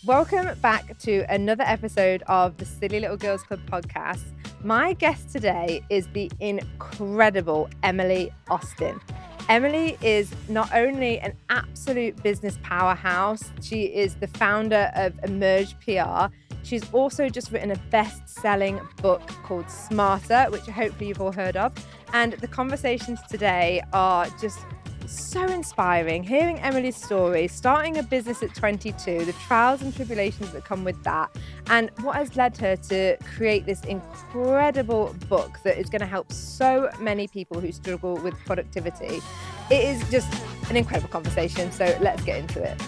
Welcome back to another episode of the Silly Little Girls Club podcast. My guest today is the incredible Emily Austen. Emily is not only an absolute business powerhouse, she is the founder of Emerge PR. She's also just written a best-selling book called Smarter, which hopefully you've all heard of. And the conversations today are just so inspiring. Hearing Emily's story, starting a business at 22, the trials and tribulations that come with that, and what has led her to create this incredible book that is going to help so many people who struggle with productivity. It is just an incredible conversation, so let's get into it.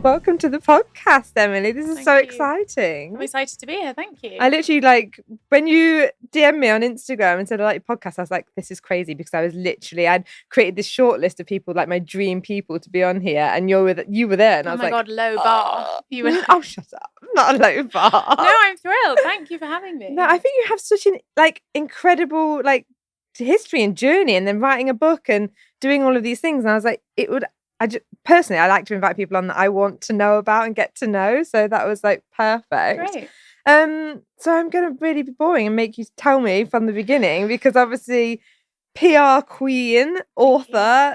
Welcome to the podcast, Emily. This is exciting. I'm excited to be here. Thank you. I literally, when you DM'd me on Instagram and said I like your podcast, I was like, this is crazy, because I'd created this short list of people, like my dream people to be on here, and you were there, and I was like, oh my God, low bar. You were oh, shut up. Not a low bar. No, I'm thrilled. Thank you for having me. No, I think you have such an incredible history and journey, and then writing a book and doing all of these things. And I was like, personally, I like to invite people on that I want to know about and get to know. So that was perfect. Great. So I'm going to really be boring and make you tell me from the beginning, because obviously PR queen, author,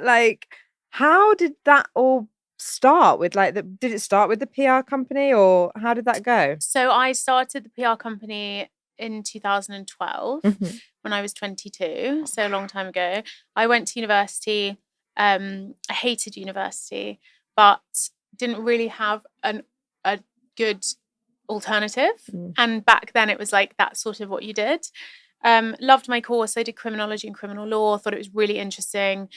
how did that all start with did it start with the PR company, or how did that go? So I started the PR company in 2012 when I was 22. So a long time ago. I went to university. I hated university, but didn't really have a good alternative. And back then it was that's sort of what you did. Loved my course. I did criminology and criminal law. Thought it was really interesting.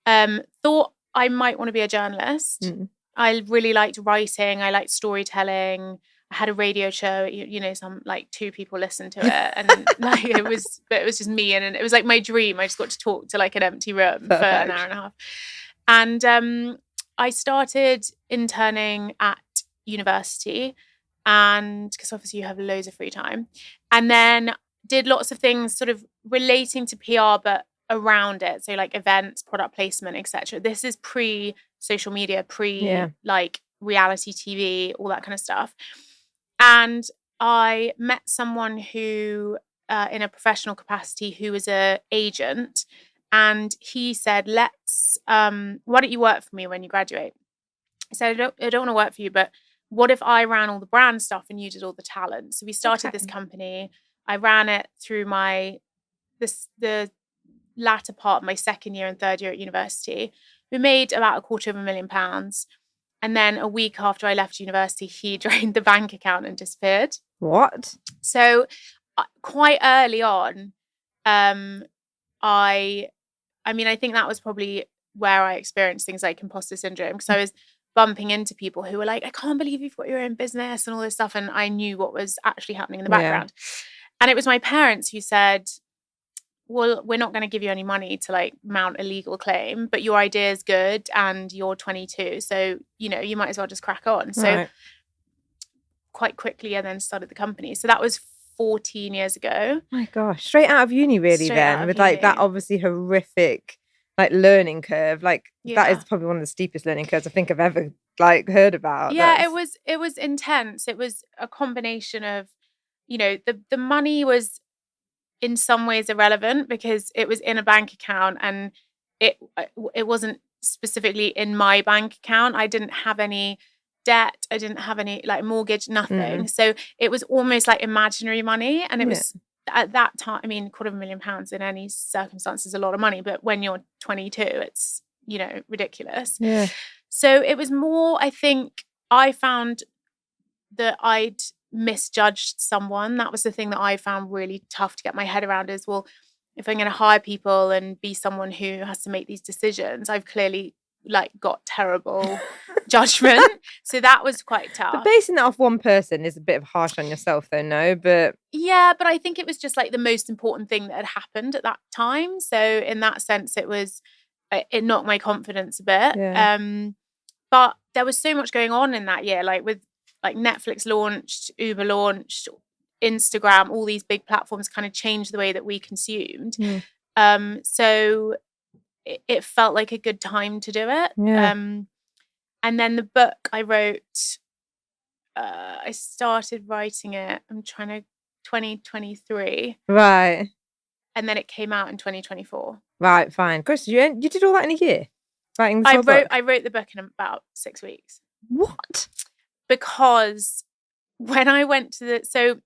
Thought I might want to be a journalist. I really liked writing. I liked storytelling. I had a radio show, some 2 people listened to it, and it was just me, and it was my dream. I just got to talk to an empty room for an hour and a half. And I started interning at university, and because obviously you have loads of free time, and then did lots of things sort of relating to PR, but around it. So events, product placement, etc. This is pre social media, reality TV, all that kind of stuff. And I met someone who, in a professional capacity, who was an agent, and he said, why don't you work for me when you graduate? I said, I don't want to work for you, but what if I ran all the brand stuff and you did all the talent? So we started this company. I ran it through the latter part of my second year and third year at university. We made about £250,000. And then a week after I left university, he drained the bank account and disappeared. What? So quite early on, I think that was probably where I experienced things like imposter syndrome, because I was bumping into people who were like, I can't believe you've got your own business and all this stuff. And I knew what was actually happening in the background. And it was my parents who said, well, we're not going to give you any money to mount a legal claim, but your idea is good and you're 22. So, you might as well just crack on. So quite quickly I then started the company. So that was 14 years ago. My gosh. Straight out of uni, really, with that obviously horrific learning curve. That is probably one of the steepest learning curves I think I've ever heard about. Yeah, it was intense. It was a combination of, the money was in some ways irrelevant because it was in a bank account, and it wasn't specifically in my bank account. I didn't have any debt. I didn't have any mortgage, nothing. So it was almost imaginary money. And it was at that time, £250,000 in any circumstance is a lot of money, but when you're 22, it's, ridiculous. Yeah. So it was more, I think I found that I'd misjudged someone. That was the thing that I found really tough to get my head around, is, well, if I'm going to hire people and be someone who has to make these decisions, I've clearly got terrible judgment. So that was quite tough. But basing that off one person is a bit harsh on yourself though, no? But yeah, but I think it was just the most important thing that had happened at that time. So in that sense, it knocked my confidence a bit. Yeah. But there was so much going on in that year, with Netflix launched, Uber launched, Instagram, all these big platforms kind of changed the way that we consumed. So it felt like a good time to do it. Yeah. And then the book I wrote, I started writing it, 2023. Right. And then it came out in 2024. Right, fine. Chris, you did all that in a year? Writing this whole book? I wrote the book in about 6 weeks. What? Because when I went to so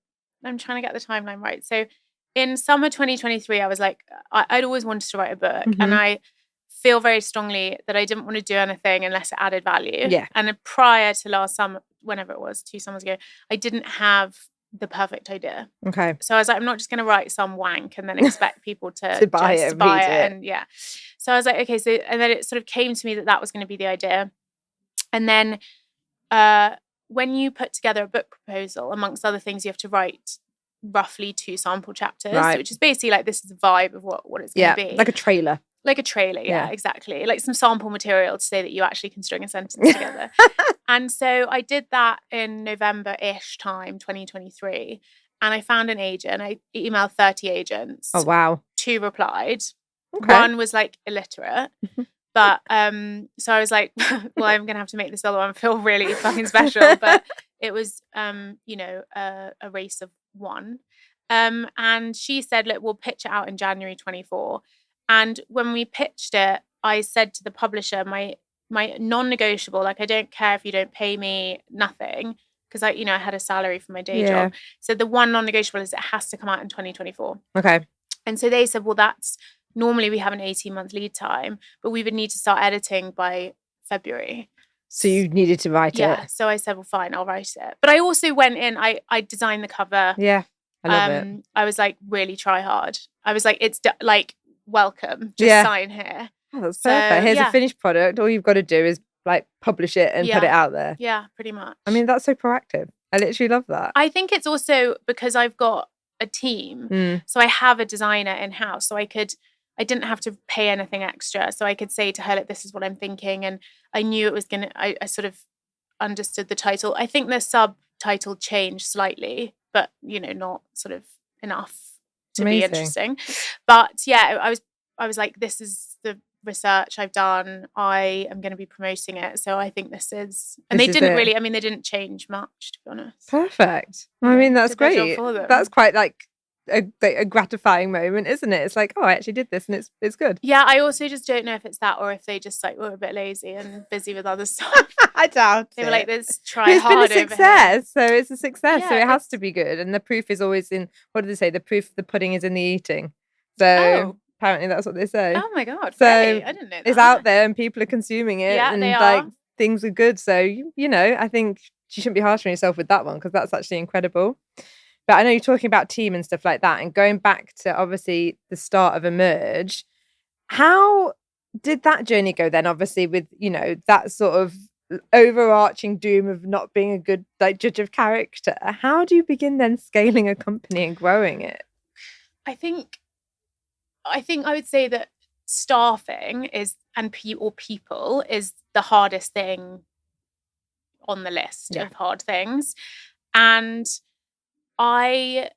I'm trying to get the timeline right. So in summer 2023, I was like, I'd always wanted to write a book. And I feel very strongly that I didn't want to do anything unless it added value. Yeah. And prior to last summer, whenever it was, 2 summers ago, I didn't have the perfect idea. Okay. So I was like, I'm not just going to write some wank and then expect people to buy it. And yeah. So I was like, okay. So, and then it sort of came to me that was going to be the idea. And then when you put together a book proposal, amongst other things, you have to write roughly 2 sample chapters, which is basically like, this is the vibe of what it's going to be. Like a trailer. Like a trailer, yeah, exactly. Like some sample material to say that you actually can string a sentence together. And so I did that in November-ish time, 2023. And I found an agent. I emailed 30 agents. Oh, wow. 2 replied. Okay. 1 was like illiterate. But so I was like, well, I'm going to have to make this other one feel really fucking special. But it was, a race of 1. And she said, look, we'll pitch it out in January 24. And when we pitched it, I said to the publisher, my non-negotiable, like, I don't care if you don't pay me, nothing, because I had a salary for my day job. So the one non-negotiable is it has to come out in 2024. Okay. And so they said, well, that's normally we have an 18-month lead time, but we would need to start editing by February. So you needed to write it. Yeah. So I said, well, fine, I'll write it. But I also went in, I designed the cover. Yeah. I love it. I was like, really try hard. I was like, it's like, welcome, just sign here. Oh, that's perfect. Here's a finished product. All you've got to do is like publish it and put it out there. Yeah, pretty much. I mean, that's so proactive. I literally love that. I think it's also because I've got a team. So I have a designer in-house. So I didn't have to pay anything extra. So I could say to her, like, this is what I'm thinking. And I knew it was I sort of understood the title. I think the subtitle changed slightly, but not sort of enough to be interesting. But yeah, I was like, this is the research I've done. I am going to be promoting it. So I think this is, and they didn't really, they didn't change much, to be honest. Perfect. I mean, that's great. That's quite like a gratifying moment, isn't it? It's like, oh, I actually did this and it's good. Yeah, I also just don't know if it's that or if they just like were a bit lazy and busy with other stuff. I doubt they were like, let's try it's hard. It's been a success, so it's a success. So it has to be good, and the proof is always in. What do they say? The proof of the pudding is in the eating. So apparently that's what they say. Oh my god! So really? I didn't know that. It's out there and people are consuming it. Yeah, and they are. Like things are good. So I think you shouldn't be harsh on yourself with that one because that's actually incredible. But I know you're talking about team and stuff like that, and going back to obviously the start of Emerge. How did that journey go then? Obviously, with that sort of overarching doom of not being a good judge of character. How do you begin then scaling a company and growing it? I think I would say that staffing is people is the hardest thing on the list of hard things. And I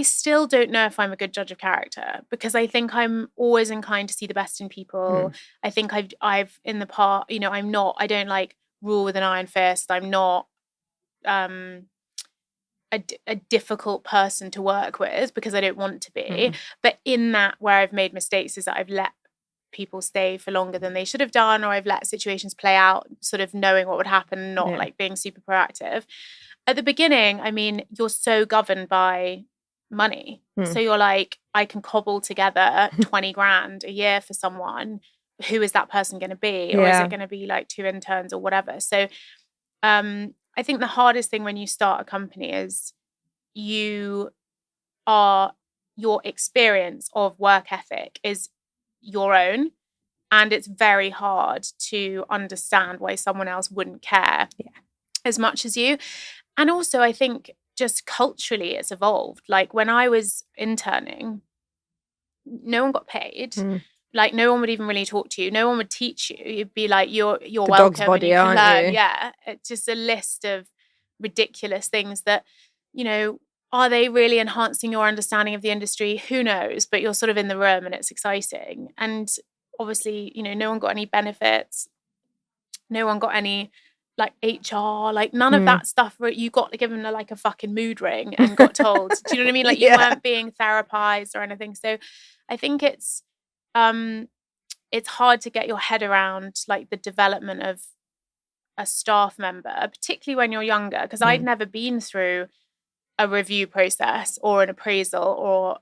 still don't know if I'm a good judge of character because I think I'm always inclined to see the best in people. I think I've in the past, I don't like rule with an iron fist. I'm not a difficult person to work with because I don't want to be. But in that, where I've made mistakes is that I've let people stay for longer than they should have done, or I've let situations play out sort of knowing what would happen, not like being super proactive. At the beginning, I mean, you're so governed by money. So you're like, I can cobble together 20 grand a year for someone. Who is that person going to be? Or is it going to be like 2 interns or whatever? So I think the hardest thing when you start a company is your experience of work ethic is your own. And it's very hard to understand why someone else wouldn't care as much as you. And also, I think just culturally it's evolved. Like when I was interning, no one got paid. Like no one would even really talk to you. No one would teach you. You'd be like, you're the welcome. Dog's body, and you can learn. Yeah. It's just a list of ridiculous things that, are they really enhancing your understanding of the industry? Who knows? But you're sort of in the room and it's exciting. And obviously, no one got any benefits. No one got any like HR, like none of that stuff where you got given like a fucking mood ring and got told. Do you know what I mean? Like you weren't being therapized or anything. So I think it's hard to get your head around like the development of a staff member, particularly when you're younger, because I'd never been through a review process or an appraisal or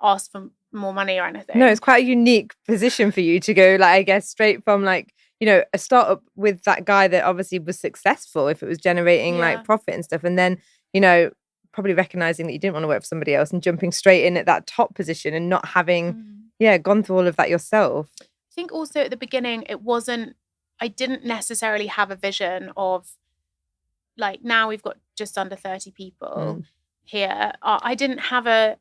asked for more money or anything. No, it's quite a unique position for you to go, like, I guess, straight from like, a startup with that guy that obviously was successful if it was generating like profit and stuff. And then, probably recognizing that you didn't want to work for somebody else and jumping straight in at that top position and not having, gone through all of that yourself. I think also at the beginning, I didn't necessarily have a vision of like, now we've got just under 30 people here. I didn't have a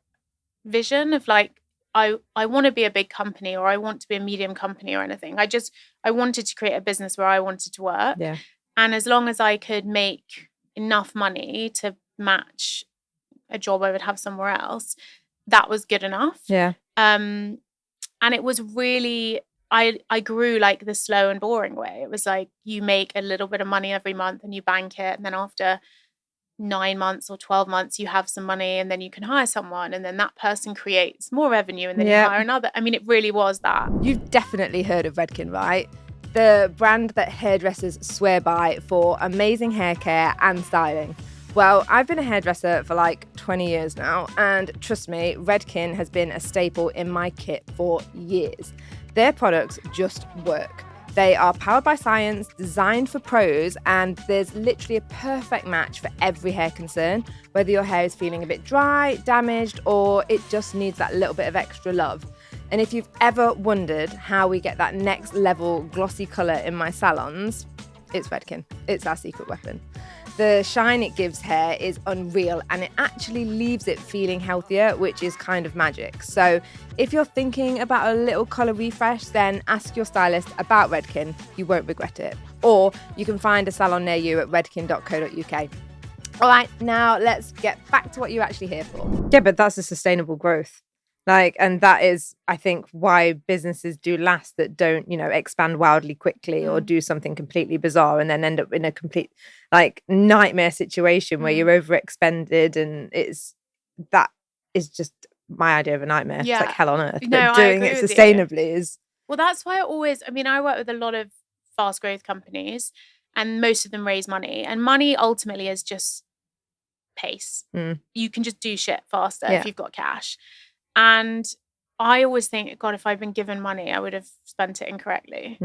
vision of like, I want to be a big company or I want to be a medium company or anything. I wanted to create a business where I wanted to work. Yeah. And as long as I could make enough money to match a job I would have somewhere else, that was good enough. Yeah. And it was really, I grew like the slow and boring way. It was like you make a little bit of money every month and you bank it. And then after 9 months or 12 months, you have some money and then you can hire someone and then that person creates more revenue and then you hire another. I mean, it really was that. You've definitely heard of Redken, right? The brand that hairdressers swear by for amazing hair care and styling. Well, I've been a hairdresser for like 20 years now, and trust me, Redken has been a staple in my kit for years. Their products just work. They are powered by science, designed for pros, and there's literally a perfect match for every hair concern, whether your hair is feeling a bit dry, damaged, or it just needs that little bit of extra love. And if you've ever wondered how we get that next level glossy colour in my salons, it's Redken. It's our secret weapon. The shine it gives hair is unreal and it actually leaves it feeling healthier, which is kind of magic. So if you're thinking about a little colour refresh, then ask your stylist about Redken. You won't regret it. Or you can find a salon near you at redken.co.uk. All right, now let's get back to what you're actually here for. Yeah, but that's a sustainable growth. And that is, I think, why businesses do last that don't, expand wildly quickly or do something completely bizarre and then end up in a complete, nightmare situation where you're overexpended. And that is just my idea of a nightmare. Yeah. It's like hell on earth. No, but doing it sustainably is... Well, that's why I work with a lot of fast growth companies and most of them raise money. And money ultimately is just pace. You can just do shit faster if you've got cash. And I always think, God, if I'd been given money, I would have spent it incorrectly.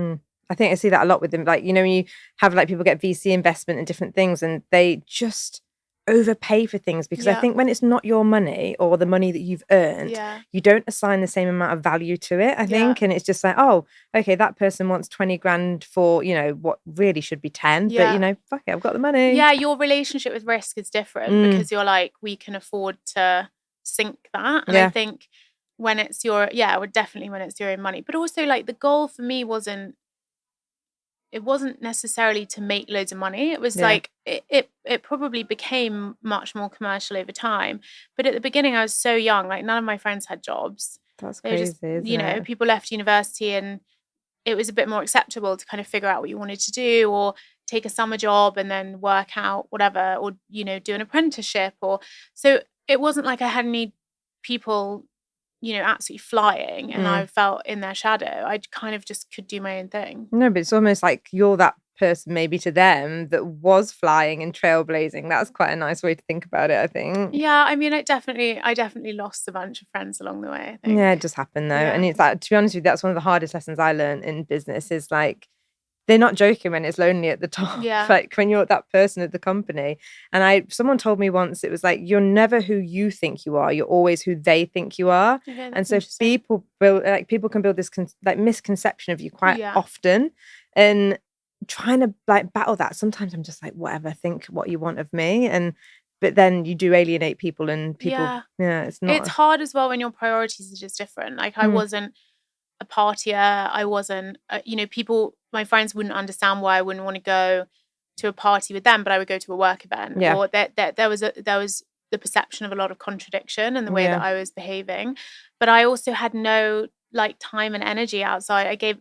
I think I see that a lot with them. When you have people get VC investment in different things and they just overpay for things because I think when it's not your money or the money that you've earned, you don't assign the same amount of value to it, I think. And it's just like, oh, okay, that person wants 20 grand for, what really should be 10. But, fuck it, I've got the money. Yeah, your relationship with risk is different because you're like, we can afford to sink that. And I think when it's your own money, but also the goal for me wasn't necessarily to make loads of money. It was it probably became much more commercial over time, but at the beginning I was so young, none of my friends had jobs. That's crazy, isn't it? People left university and it was a bit more acceptable to kind of figure out what you wanted to do or take a summer job and then work out whatever, or do an apprenticeship, or so it wasn't like I had any people, absolutely flying and I felt in their shadow. I kind of just could do my own thing. No, but it's almost like you're that person maybe to them that was flying and trailblazing. That's quite a nice way to think about it, I think. Yeah, I mean, I definitely lost a bunch of friends along the way, I think. Yeah, it just happened though. Yeah. And it's to be honest with you, that's one of the hardest lessons I learned in business is they're not joking when it's lonely at the top. Yeah. When you're that person at the company. And someone told me once, it was you're never who you think you are. You're always who they think you are. Okay, and so people can build this misconception of you quite often. And trying to battle that, sometimes I'm just whatever, think what you want of me. But then you do alienate people and people. Yeah, it's not. It's hard as well when your priorities are just different. I wasn't a partier. I wasn't, my friends wouldn't understand why I wouldn't want to go to a party with them, but I would go to a work event. Yeah. Or there was the perception of a lot of contradiction in the way that I was behaving. But I also had no like time and energy outside. I gave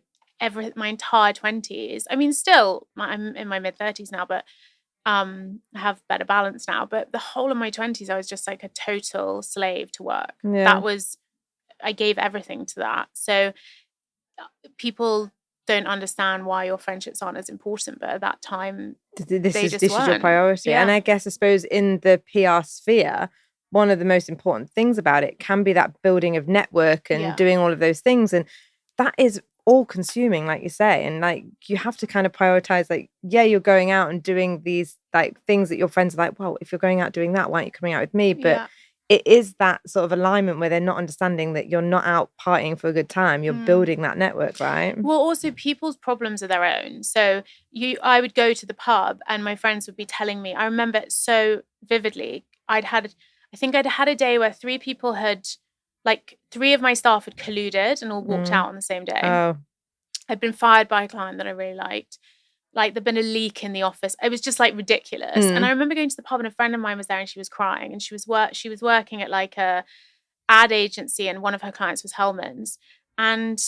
my entire 20s. I mean, still, I'm in my mid-30s now, but I have better balance now. But the whole of my 20s, I was just like a total slave to work. I gave everything to that. So people don't understand why your friendships aren't as important, but at that time this is your priority. And I suppose in the PR sphere, one of the most important things about it can be that building of network and doing all of those things, and that is all consuming, like you say, and like you have to kind of prioritize, like you're going out and doing these like things that your friends are like, well, if you're going out doing that, why aren't you coming out with me? But it is that sort of alignment where they're not understanding that you're not out partying for a good time. You're building that network, right? Well, also people's problems are their own. So I would go to the pub and my friends would be telling me, I remember it so vividly. I think I'd had a day where three of my staff had colluded and all walked out on the same day. Oh. I'd been fired by a client that I really liked. Like there'd been a leak in the office. It was just like ridiculous. And I remember going to the pub and a friend of mine was there and she was crying, and she was working at like a ad agency, and one of her clients was Hellman's. And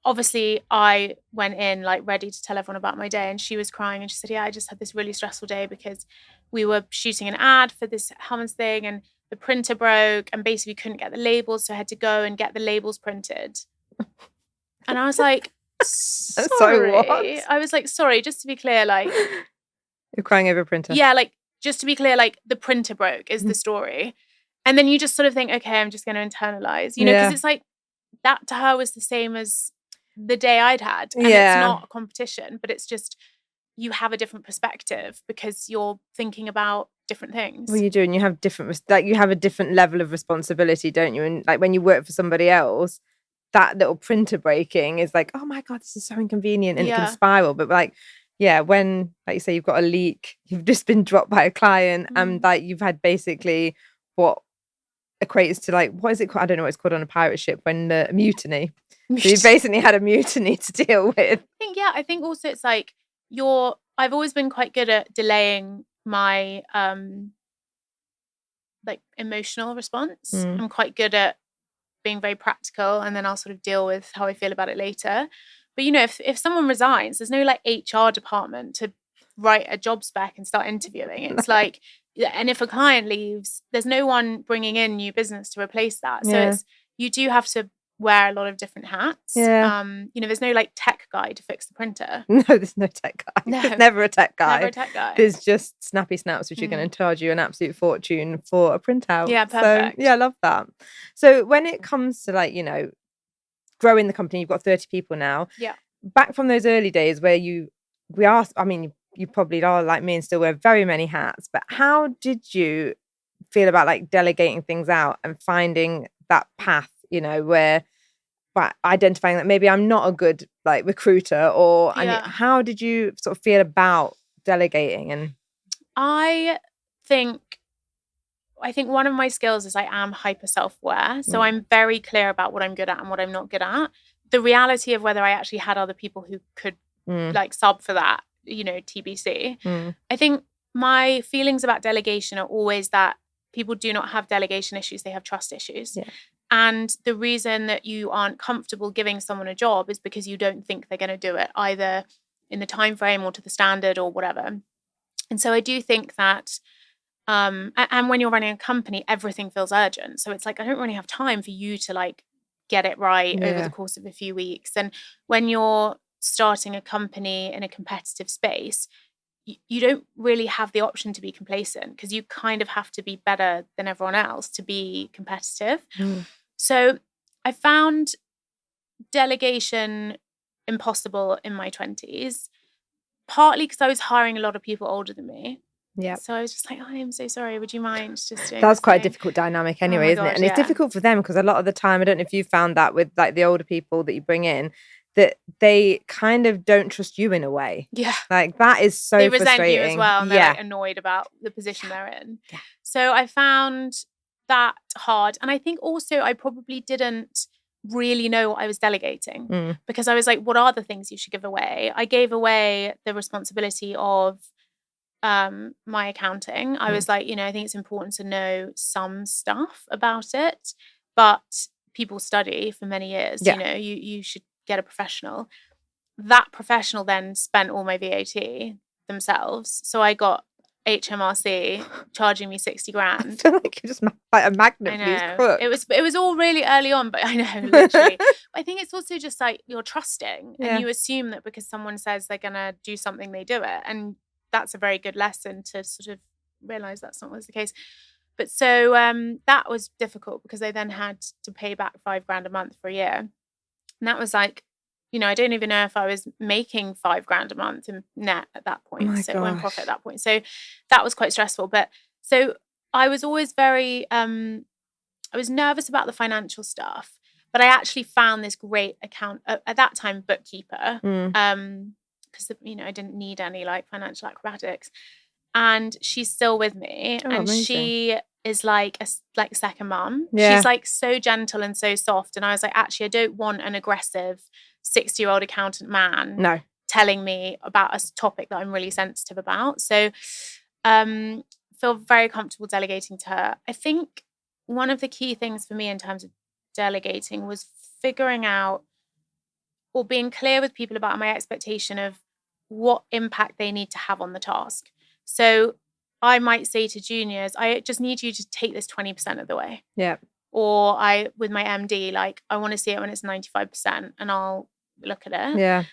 obviously I went in like ready to tell everyone about my day, and she was crying and she said, I just had this really stressful day because we were shooting an ad for this Hellman's thing and the printer broke and basically couldn't get the labels, so I had to go and get the labels printed. And I was like, sorry. What? I was like, sorry, just to be clear, like you're crying over a printer. Yeah, like just to be clear, like the printer broke is the story. And then you just sort of think, okay, I'm just going to internalize, because it's like that to her was the same as the day I'd had. And it's not a competition, but it's just you have a different perspective because you're thinking about different things. Well, you do, and you have you have a different level of responsibility, don't you? And like when you work for somebody else, that little printer breaking is like, oh my God, this is so inconvenient, and it can spiral. But like, when, like you say, you've got a leak, you've just been dropped by a client, and like you've had basically what equates to like, what is it called? I don't know what it's called on a pirate ship when a mutiny. So you've basically had a mutiny to deal with. I think also it's like I've always been quite good at delaying my like emotional response. I'm quite good at being very practical, and then I'll sort of deal with how I feel about it later. But if someone resigns, there's no like HR department to write a job spec and start interviewing. It's like, and if a client leaves, there's no one bringing in new business to replace that. So you do have to wear a lot of different hats. There's no like tech guy to fix the printer. No, there's no tech guy. No. There's never a tech guy. Never a tech guy. There's just snappy snaps, which are going to charge you an absolute fortune for a printout. Yeah, perfect. So, I love that. So when it comes to like, growing the company, you've got 30 people now. Yeah. Back from those early days where you probably are like me and still wear very many hats, but how did you feel about like delegating things out and finding that path, where by identifying that maybe I'm not a good like recruiter how did you sort of feel about delegating? And I think one of my skills is I am hyper self-aware. So I'm very clear about what I'm good at and what I'm not good at. The reality of whether I actually had other people who could like sub for that, TBC. I think my feelings about delegation are always that people do not have delegation issues, they have trust issues. Yeah. And the reason that you aren't comfortable giving someone a job is because you don't think they're going to do it either in the time frame or to the standard or whatever. And so I do think that and when you're running a company, everything feels urgent. So it's like, I don't really have time for you to like get it right over the course of a few weeks. And when you're starting a company in a competitive space, you don't really have the option to be complacent because you kind of have to be better than everyone else to be competitive. So I found delegation impossible in my 20s, partly because I was hiring a lot of people older than me. Yeah. So I was just like, I am so sorry. Would you mind just doing That's quite a difficult dynamic anyway, isn't it? And it's difficult for them because a lot of the time, I don't know if you found that with like the older people that you bring in, that they kind of don't trust you in a way. Yeah. Like that is so frustrating. They resent you as well, and they're like annoyed about the position they're in. Yeah. So I found that hard. And I think also I probably didn't really know what I was delegating because I was like, what are the things you should give away? I gave away the responsibility of my accounting. I was like, I think it's important to know some stuff about it, but people study for many years. Yeah. You should get a professional. That professional then spent all my VAT themselves. So I got HMRC charging me 60 I grand. feel like you're just like a magnet I for these know. crooks. It was all really early on, but I know, literally. I think it's also just like you're trusting and you assume that because someone says they're gonna do something, they do it. And that's a very good lesson to sort of realize that's not always the case. But so that was difficult because I then had to pay back 5 grand a month for a year. And that was like, I don't even know if I was making 5 grand a month in net at that point. My so in profit gosh. at that point. So that was quite stressful. But so I was always very I was nervous about the financial stuff, but I actually found this great account at that time bookkeeper because I didn't need any like financial acrobatics, and she's still with me, and amazing. she is like a second mum. Yeah. She's like so gentle and so soft, and I was like, actually, I don't want an aggressive 60-year-old accountant man telling me about a topic that I'm really sensitive about. So feel very comfortable delegating to her. I think one of the key things for me in terms of delegating was figuring out or being clear with people about my expectation of what impact they need to have on the task. So I might say to juniors, I just need you to take this 20% of the way. Yeah. Or with my MD, like I want to see it when it's 95% and I'll look at it. Yeah.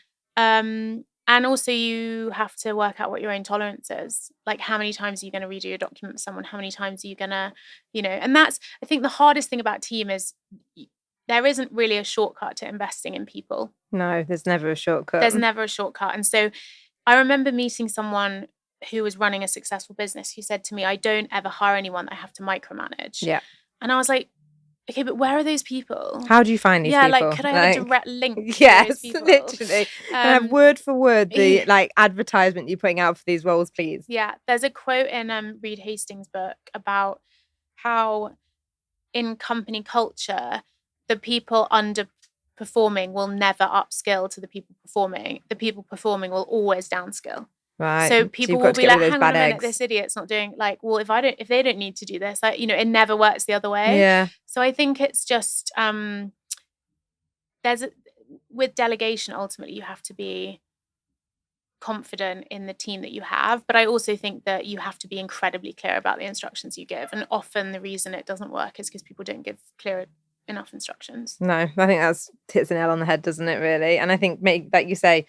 And also you have to work out what your own tolerance is. Like how many times are you going to redo your document with someone? How many times are you going to, and that's, I think the hardest thing about team is there isn't really a shortcut to investing in people. No, there's never a shortcut. There's never a shortcut. And so I remember meeting someone who was running a successful business who said to me, I don't ever hire anyone that I have to micromanage. Yeah. And I was like, okay, but where are those people? How do you find these people? Yeah, like could I have a direct link yes, to those people? Literally. Can I have word for word the like advertisement you're putting out for these roles, please? Yeah, there's a quote in Reed Hastings' book about how in company culture, the people underperforming will never upskill to the people performing. The people performing will always downskill. Right. So people will be like, hang on a minute, this idiot's not doing like, well, if they don't need to do this, like, it never works the other way. Yeah. So I think it's just with delegation, ultimately you have to be confident in the team that you have, but I also think that you have to be incredibly clear about the instructions you give. And often the reason it doesn't work is because people don't give clear enough instructions. No, I think that's hits an nail on the head, doesn't it, really? And I think, like you say,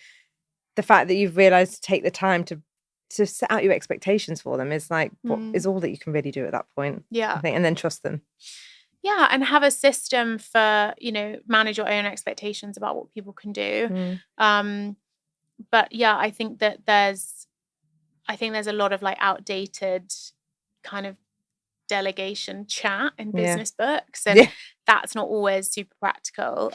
the fact that you've realised to take the time to set out your expectations for them is like what is all that you can really do at that point. Yeah. I think, and then trust them. Yeah, and have a system for, manage your own expectations about what people can do. But yeah, I think that there's a lot of like outdated kind of delegation chat in business books, and that's not always super practical.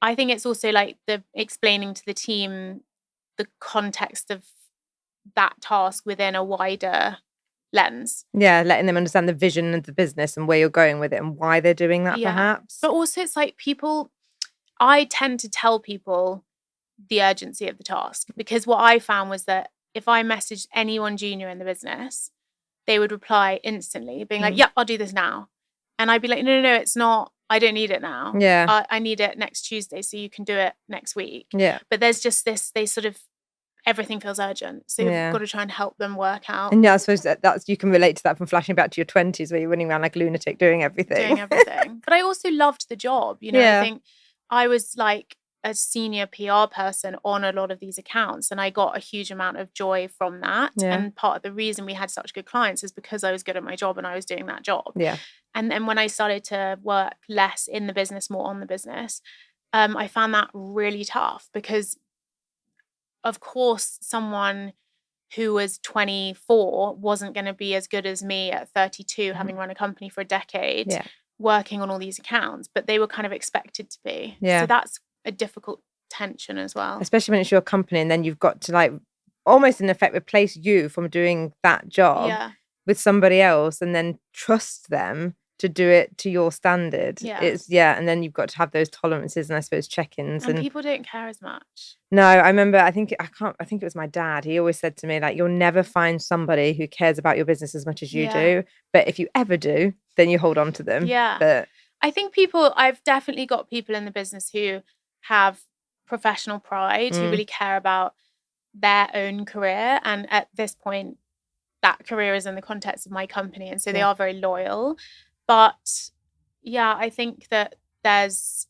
I think it's also like the explaining to the team the context of that task within a wider lens. Yeah, letting them understand the vision of the business and where you're going with it and why they're doing that, perhaps. But also it's like I tend to tell people the urgency of the task, because what I found was that if I messaged anyone junior in the business, they would reply instantly being like, yep, I'll do this now. And I'd be like, no, it's not. I don't need it now. Yeah. I need it next Tuesday, so you can do it next week. Yeah. But there's just this, everything feels urgent. So you've got to try and help them work out. And yeah, I suppose that's you can relate to that from flashing back to your 20s where you're running around like a lunatic doing everything. But I also loved the job. I think I was like a senior PR person on a lot of these accounts, and I got a huge amount of joy from that. And part of the reason we had such good clients is because I was good at my job and I was doing that job. Yeah. And then when I started to work less in the business, more on the business, I found that really tough, because of course someone who was 24 wasn't going to be as good as me at 32, having run a company for a decade, working on all these accounts, but they were kind of expected to be. So that's a difficult tension as well. Especially when it's your company and then you've got to like almost in effect replace you from doing that job with somebody else and then trust them to do it to your standard. Yeah. And then you've got to have those tolerances and I suppose check-ins. And people don't care as much. No, I remember, I think it was my dad. He always said to me, like, you'll never find somebody who cares about your business as much as you do. But if you ever do, then you hold on to them. Yeah. But I think I've definitely got people in the business who have professional pride, who really care about their own career. And at this point, that career is in the context of my company. And so they are very loyal. But yeah, I think that there's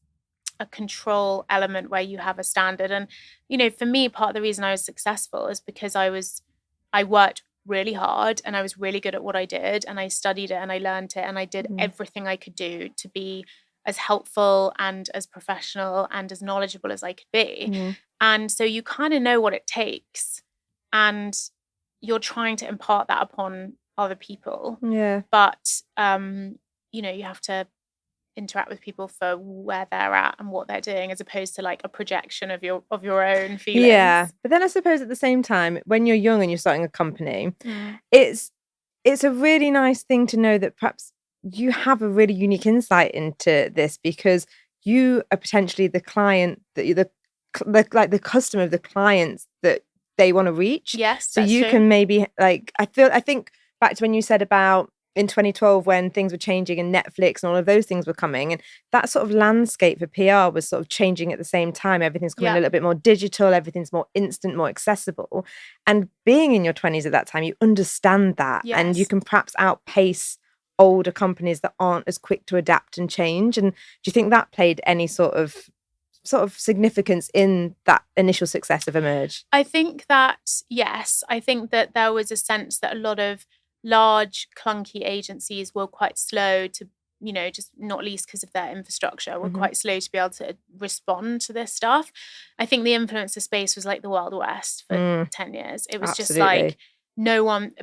a control element where you have a standard. And, you know, for me, part of the reason I was successful is because I worked really hard and I was really good at what I did and I studied it and I learned it and I did everything I could do to be as helpful and as professional and as knowledgeable as I could be. And so you kind of know what it takes and you're trying to impart that upon other people. Yeah. But, you know, you have to interact with people for where they're at and what they're doing as opposed to like a projection of your own feelings. Yeah. But then I suppose at the same time, when you're young and you're starting a company, it's a really nice thing to know that perhaps you have a really unique insight into this because you are potentially the client that you're the customer of the clients that they want to reach. Yes. So you can maybe like, I think back to when you said about in 2012 when things were changing and Netflix and all of those things were coming and that sort of landscape for PR was sort of changing at the same time. Everything's coming a little bit more digital, everything's more instant, more accessible. And being in your 20s at that time, you understand that and you can perhaps outpace older companies that aren't as quick to adapt and change. And do you think that played any sort of significance in that initial success of Emerge? I think that, yes. I think that there was a sense that a lot of large, clunky agencies were quite slow to, you know, just not least because of their infrastructure, were quite slow to be able to respond to this stuff. I think the influencer space was like the Wild West for 10 years. It was just like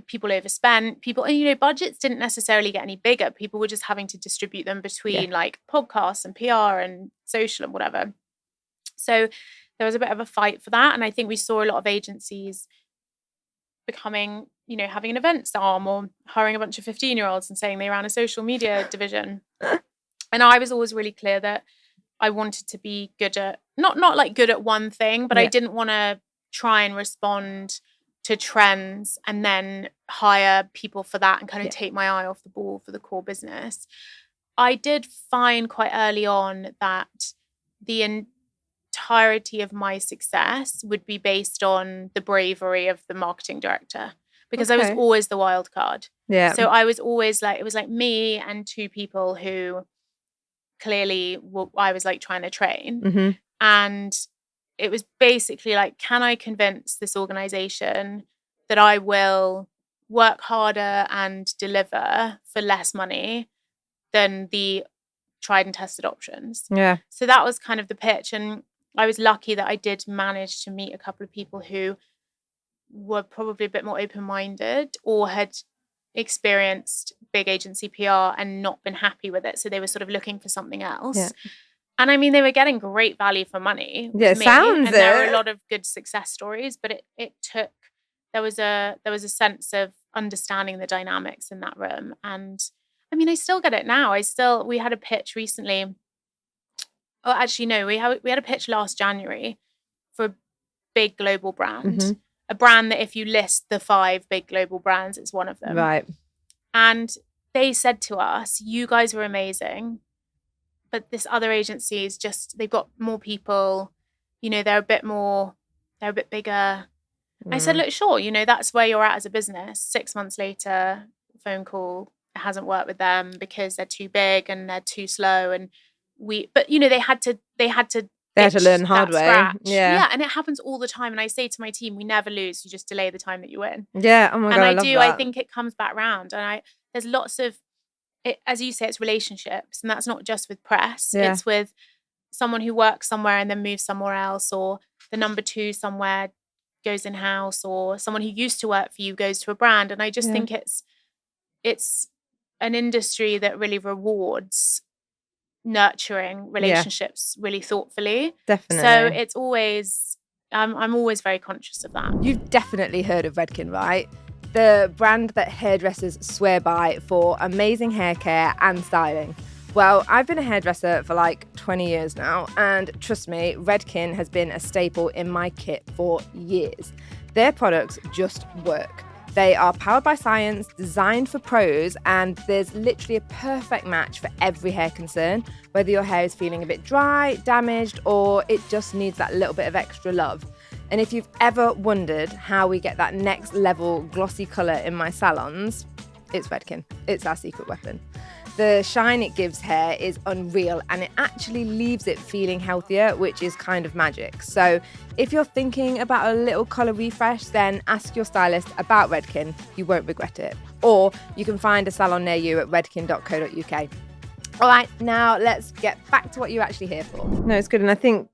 people overspent, and, you know, budgets didn't necessarily get any bigger. People were just having to distribute them between like podcasts and PR and social and whatever. So there was a bit of a fight for that. And I think we saw a lot of agencies becoming, you know, having an events arm or hiring a bunch of 15-year-olds and saying they ran a social media division. And I was always really clear that I wanted to be good at, not like good at one thing, but I didn't want to try and respond to trends and then hire people for that and kind of take my eye off the ball for the core business. I did find quite early on that the entirety of my success would be based on the bravery of the marketing director because I was always the wild card. Yeah. So I was always like, it was like me and two people who clearly I was like trying to train. And it was basically like, can I convince this organization that I will work harder and deliver for less money than the tried and tested options? Yeah. So that was kind of the pitch. And I was lucky that I did manage to meet a couple of people who were probably a bit more open-minded or had experienced big agency PR and not been happy with it. So they were sort of looking for something else. Yeah. And I mean, they were getting great value for money. Yeah, sounds. And there were a lot of good success stories, but it took. There was a sense of understanding the dynamics in that room, and I mean, I still get it now. We had a pitch recently. Oh, actually, no, we had a pitch last January for a big global brand, a brand that if you list the 5 big global brands, it's one of them. Right. And they said to us, "You guys were amazing. But this other agency is just, they've got more people, you know, they're a bit bigger." I said, look, sure, you know, that's where you're at as a business. 6 months later, phone call, it hasn't worked with them because they're too big and they're too slow. And but you know, they had to learn the hard way. Yeah. And it happens all the time. And I say to my team, we never lose. You just delay the time that you win. Yeah. Oh my God. And I think it comes back round. And there's lots of, as you say, it's relationships, and that's not just with press. Yeah. It's with someone who works somewhere and then moves somewhere else, or the number 2 somewhere goes in-house, or someone who used to work for you goes to a brand. And I just think it's an industry that really rewards nurturing relationships really thoughtfully. Definitely. So it's always, I'm always very conscious of that. You've definitely heard of Redken, right? the brand that hairdressers swear by for amazing hair care and styling. Well, I've been a hairdresser for like 20 years now, and trust me, Redken has been a staple in my kit for years. Their products just work. They are powered by science, designed for pros, and there's literally a perfect match for every hair concern, whether your hair is feeling a bit dry, damaged, or it just needs that little bit of extra love. And if you've ever wondered how we get that next level glossy colour in my salons, it's Redken. It's our secret weapon. The shine it gives hair is unreal, and it actually leaves it feeling healthier, which is kind of magic. So if you're thinking about a little colour refresh, then ask your stylist about Redken. You won't regret it. Or you can find a salon near you at redken.co.uk. All right, now let's get back to what you're actually here for. No, it's good. And I think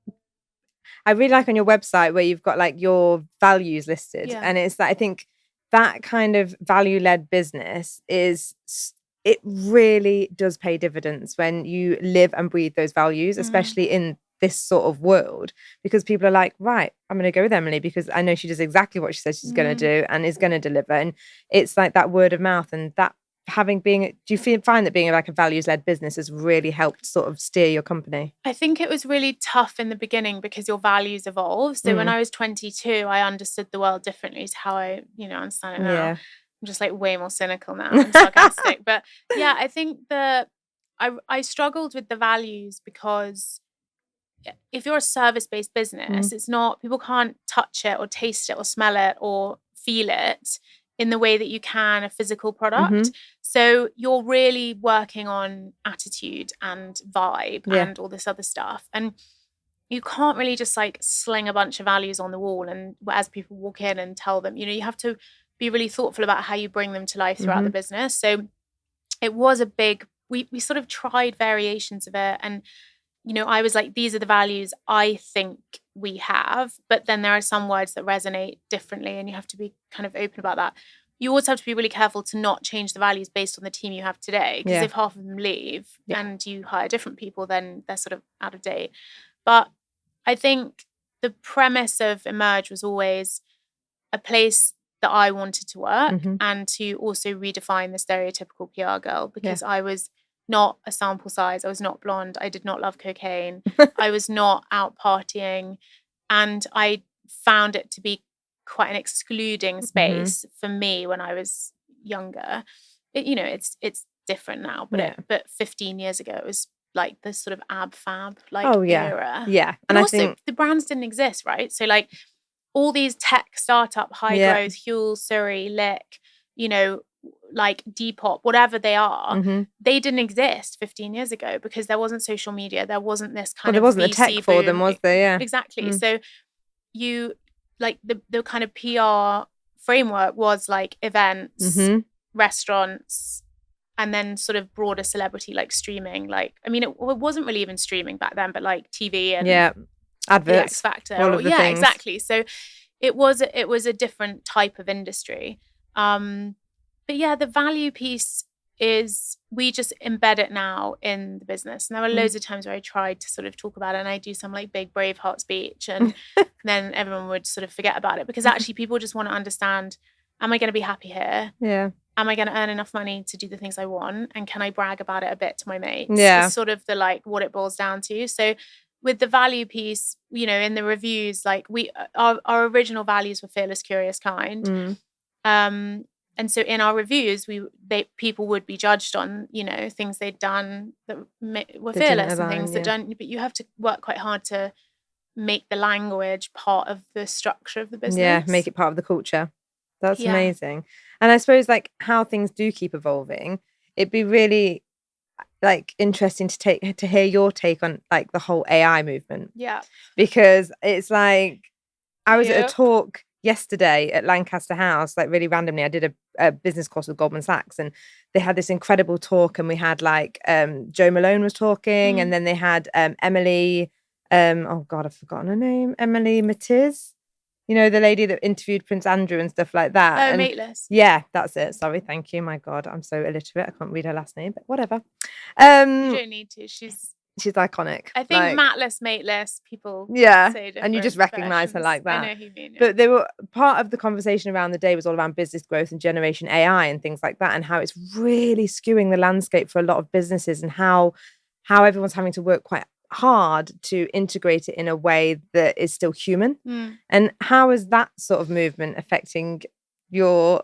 I really like on your website where you've got like your values listed. Yeah. And it's that I think that kind of value-led business it really does pay dividends when you live and breathe those values, especially in this sort of world, because people are like, right, I'm going to go with Emily because I know she does exactly what she says she's going to do and is going to deliver. And it's like that word of mouth, and that do you find that being like a values-led business has really helped sort of steer your company? I think it was really tough in the beginning because your values evolve. So when I was 22, I understood the world differently to how I, understand it now. Yeah. I'm just like way more cynical now and sarcastic. But yeah, I think I struggled with the values because if you're a service-based business, it's not, people can't touch it or taste it or smell it or feel it in the way that you can a physical product. So you're really working on attitude and vibe and all this other stuff. And you can't really just like sling a bunch of values on the wall and as people walk in and tell them, you have to be really thoughtful about how you bring them to life throughout the business. So it was a big, we sort of tried variations of it. And, I was like, these are the values I think we have, but then there are some words that resonate differently and you have to be kind of open about that. You also have to be really careful to not change the values based on the team you have today, because if half of them leave and you hire different people, then they're sort of out of date. But I think the premise of Emerge was always a place that I wanted to work and to also redefine the stereotypical PR girl, because I was not a sample size. I was not blonde. I did not love cocaine. I was not out partying. And I found it to be quite an excluding space for me when I was younger. It's different now, but 15 years ago, it was like this sort of ab fab era. Yeah. And also, I think the brands didn't exist, right? So like all these tech startup, high growth, Huel, Surrey, Lick, like Depop, whatever they are, they didn't exist 15 years ago because there wasn't social media. There wasn't this kind of there wasn't VC a tech boom. for them, was there? Yeah. Exactly. So you like the kind of PR framework was like events, restaurants, and then sort of broader celebrity like streaming. Like, I mean, it wasn't really even streaming back then, but like TV and adverts, X Factor. all of the things. Exactly. So it was a different type of industry. But yeah, the value piece is we just embed it now in the business. And there were loads of times where I tried to sort of talk about it and I do some like big Braveheart speech and then everyone would sort of forget about it, because actually people just want to understand, am I going to be happy here? Yeah. Am I going to earn enough money to do the things I want? And can I brag about it a bit to my mates? Yeah. It's sort of the like what it boils down to. So with the value piece, in the reviews, like our original values were fearless, curious, kind. And so in our reviews, people would be judged on, things they'd done that were fearless and things that don't. But you have to work quite hard to make the language part of the structure of the business. Yeah, make it part of the culture. That's amazing. And I suppose like how things do keep evolving, it'd be really like interesting to hear your take on like the whole AI movement. Yeah. Because it's like I was at a talk yesterday at Lancaster House, like really randomly. I did a business course with Goldman Sachs and they had this incredible talk, and we had like Joe Malone was talking, and then they had Emily oh god, I've forgotten her name, Emily Matiz, the lady that interviewed Prince Andrew and stuff like that. Mateless. Yeah, that's it. Sorry, thank you. My god, I'm so illiterate, I can't read her last name, but whatever. You don't need to. She's She's iconic. I think matless, mateless, people say different and you just recognize her like that. I know who you mean. Yeah. But they were part of the conversation around the day was all around business growth and generation AI and things like that, and how it's really skewing the landscape for a lot of businesses, and how everyone's having to work quite hard to integrate it in a way that is still human. And how is that sort of movement affecting your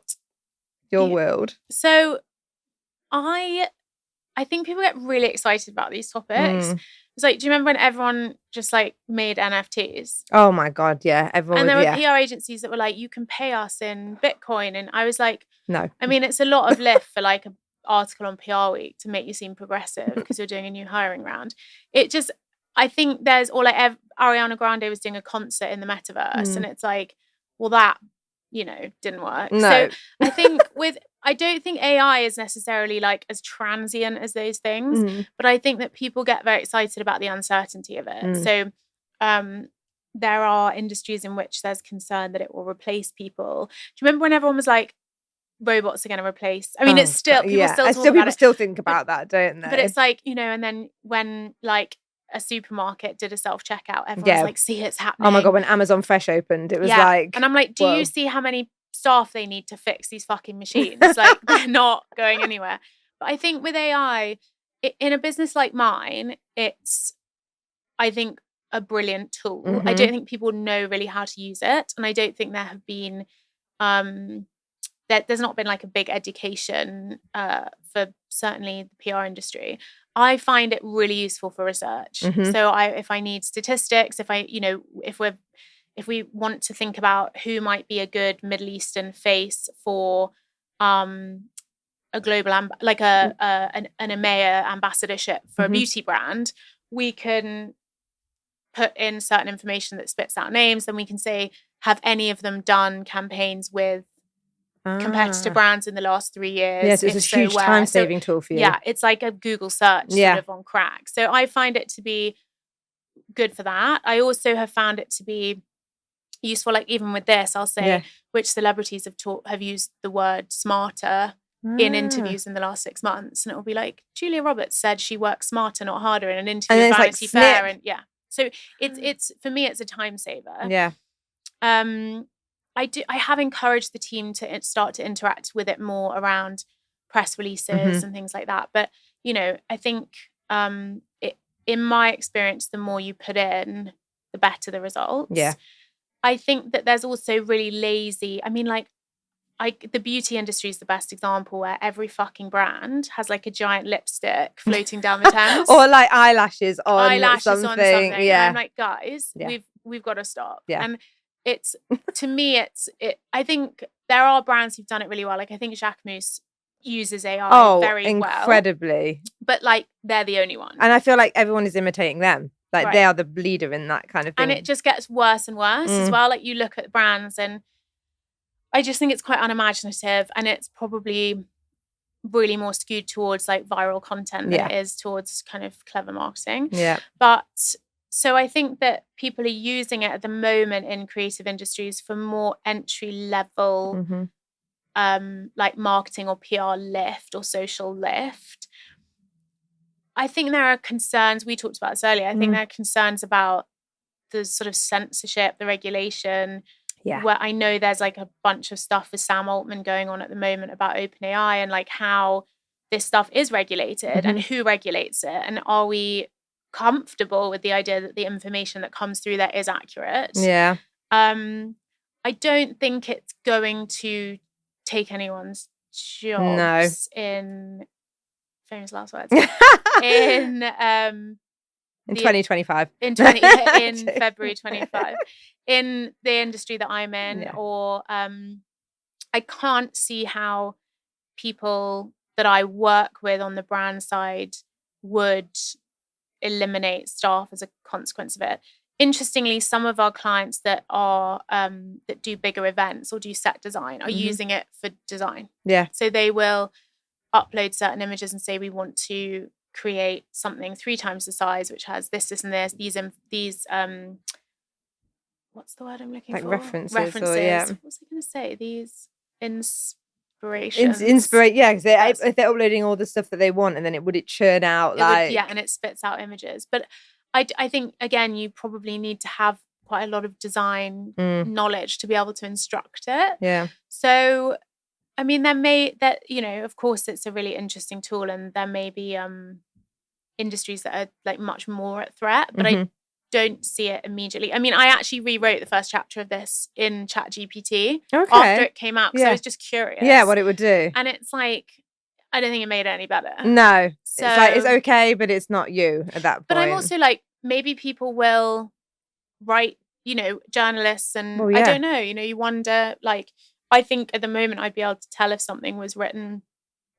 world? So I think people get really excited about these topics. It's like, do you remember when everyone just like made NFTs? Oh my God, yeah. Everyone. And there were PR agencies that were like, you can pay us in Bitcoin. And I was like, no. I mean, it's a lot of lift for like an article on PR Week to make you seem progressive because you're doing a new hiring round. I think there's all like Ariana Grande was doing a concert in the metaverse, and it's like, well, that, didn't work. No. So I think I don't think AI is necessarily like as transient as those things, but I think that people get very excited about the uncertainty of it. So there are industries in which there's concern that it will replace people. Do you remember when everyone was like, robots are going to replace? I mean, it's still, people still think about that, don't they? But it's like, and then when like a supermarket did a self-checkout, everyone's like, see, it's happening. Oh my God, when Amazon Fresh opened, it was like... And I'm like, do you see how many staff they need to fix these fucking machines? Like, they're not going anywhere. But I think with AI, in a business like mine, it's, I think, a brilliant tool. I don't think people know really how to use it. And I don't think there have been... there's not been like a big education for certainly the PR industry. I find it really useful for research. So if I need statistics, if we want to think about who might be a good Middle Eastern face for a global an EMEA ambassadorship for a beauty brand, we can put in certain information that spits out names. Then we can say, have any of them done campaigns with competitor brands in the last 3 years? Yes, it's a huge time-saving tool for you. Yeah, it's like a Google search sort of on crack. So I find it to be good for that. I also have found it to be useful, like even with this, I'll say which celebrities have used the word smarter in interviews in the last 6 months, and it will be like Julia Roberts said she works smarter, not harder, in an interview with Vanity Fair, and so it's for me, it's a time saver. I have encouraged the team to start to interact with it more around press releases and things like that. But, I think in my experience, the more you put in, the better the results. Yeah. I think that there's also really lazy, I mean, like, the beauty industry is the best example, where every fucking brand has like a giant lipstick floating down the Thames. Or like eyelashes on something. Yeah. And I'm like, guys, we've got to stop. Yeah. And it's, to me, I think there are brands who've done it really well. Like, I think Jacquemus uses AI very well. Incredibly. But like, they're the only one. And I feel like everyone is imitating them. Like they are the leader in that kind of thing. And it just gets worse and worse as well. Like, you look at brands, and I just think it's quite unimaginative, and it's probably really more skewed towards like viral content than it is towards kind of clever marketing. Yeah. But so I think that people are using it at the moment in creative industries for more entry level, like marketing or PR lift or social lift. I think there are concerns, we talked about this earlier, I think there are concerns about the sort of censorship, the regulation, where I know there's like a bunch of stuff with Sam Altman going on at the moment about OpenAI, and like how this stuff is regulated and who regulates it, and are we comfortable with the idea that the information that comes through there is accurate. Yeah. I don't think it's going to take anyone's jobs in famous last words in 2025 in February 25 in the industry that I'm in, or I can't see how people that I work with on the brand side would eliminate staff as a consequence of it. Interestingly, some of our clients that are that do bigger events or do set design are using it for design. Yeah. So they will upload certain images and say, we want to create something 3 times the size, which has this, and this, these what's the word I'm looking for? References. Or, what was I going to say? These inspirations. Yeah, because if they're uploading all the stuff that they want, and then would it churn out and it spits out images. But I think, again, you probably need to have quite a lot of design knowledge to be able to instruct it. Yeah. So, I mean, of course, it's a really interesting tool, and there may be industries that are like much more at threat, but I don't see it immediately. I mean, I actually rewrote the first chapter of this in ChatGPT after it came out, because I was just curious. Yeah, what it would do. And it's like, I don't think it made it any better. No. So, it's like, it's okay, but it's not you at that point. But I'm also like, maybe people will write, journalists, and I don't know, you wonder, like, I think at the moment I'd be able to tell if something was written.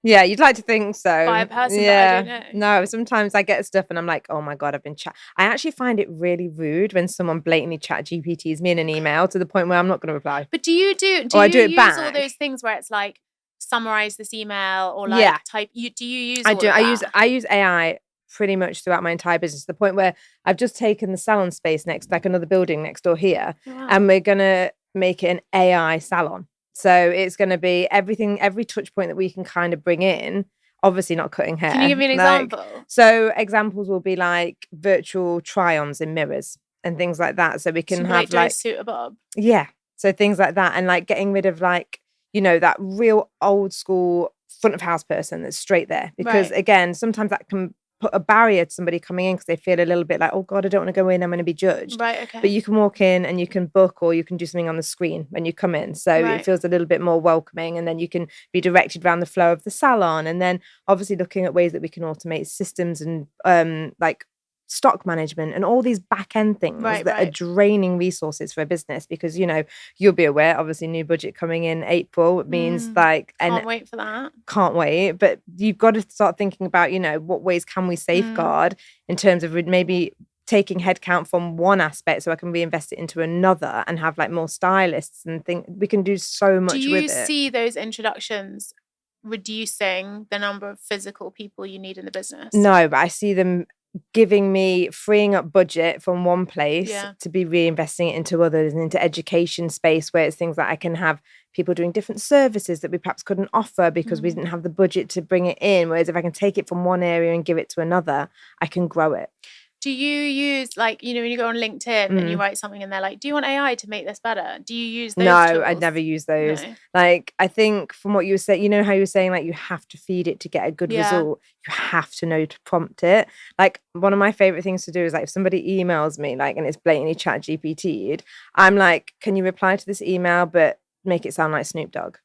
Yeah, you'd like to think so. By a person, but I don't know. No, sometimes I get stuff and I'm like, oh my God, I actually find it really rude when someone blatantly ChatGPTs me in an email to the point where I'm not going to reply. But do you use all those things where it's like, summarize this email, or like type, do you use I use AI pretty much throughout my entire business, to the point where I've just taken the salon space next, like another building next door here, and we're going to make it an AI salon. So it's going to be everything, every touch point that we can kind of bring in, obviously not cutting hair. Can you give me an example? So examples will be like virtual try-ons in mirrors and things like that. So we can have like suit a bob. Yeah. So things like that, and like getting rid of like, that real old school front of house person that's straight there. Because again, sometimes that can put a barrier to somebody coming in because they feel a little bit like, oh God, I don't want to go in, I'm going to be judged. Right, okay. But you can walk in and you can book, or you can do something on the screen when you come in. So it feels a little bit more welcoming, and then you can be directed around the flow of the salon. And then obviously looking at ways that we can automate systems and like stock management and all these back end things that are draining resources for a business, because you'll be aware, obviously new budget coming in April. It means like, can't wait for that. Can't wait. But you've got to start thinking about what ways can we safeguard in terms of maybe taking headcount from one aspect so I can reinvest it into another and have like more stylists and think we can do so much with it. Do you see those introductions reducing the number of physical people you need in the business? No, but I see them freeing up budget from one place to be reinvesting it into others, and into education space, where it's things like I can have people doing different services that we perhaps couldn't offer because we didn't have the budget to bring it in. Whereas if I can take it from one area and give it to another, I can grow it. Do you use, like, when you go on LinkedIn and you write something and they're like, do you want AI to make this better? Do you use those tools? No, I'd never use those. No. Like, I think from what you were saying, how you were saying, like, you have to feed it to get a good result. You have to know to prompt it. Like, one of my favorite things to do is, like, if somebody emails me, like, and it's blatantly ChatGPT'd, I'm like, can you reply to this email, but make it sound like Snoop Dogg?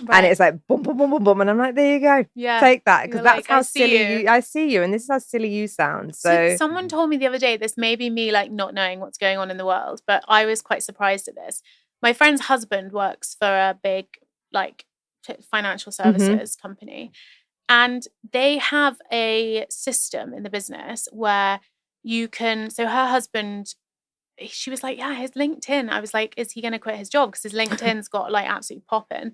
Right. And it's like boom, boom, boom, boom, boom, and I'm like, there you go. Yeah, take that, because that's like, how silly I see you, and this is how silly you sound. So someone told me the other day, this may be me like not knowing what's going on in the world, but I was quite surprised at this. My friend's husband works for a big like financial services company, and they have a system in the business where you can. So her husband. She was like, yeah, his LinkedIn. I was like, is he going to quit his job? Because his LinkedIn's got like absolutely popping.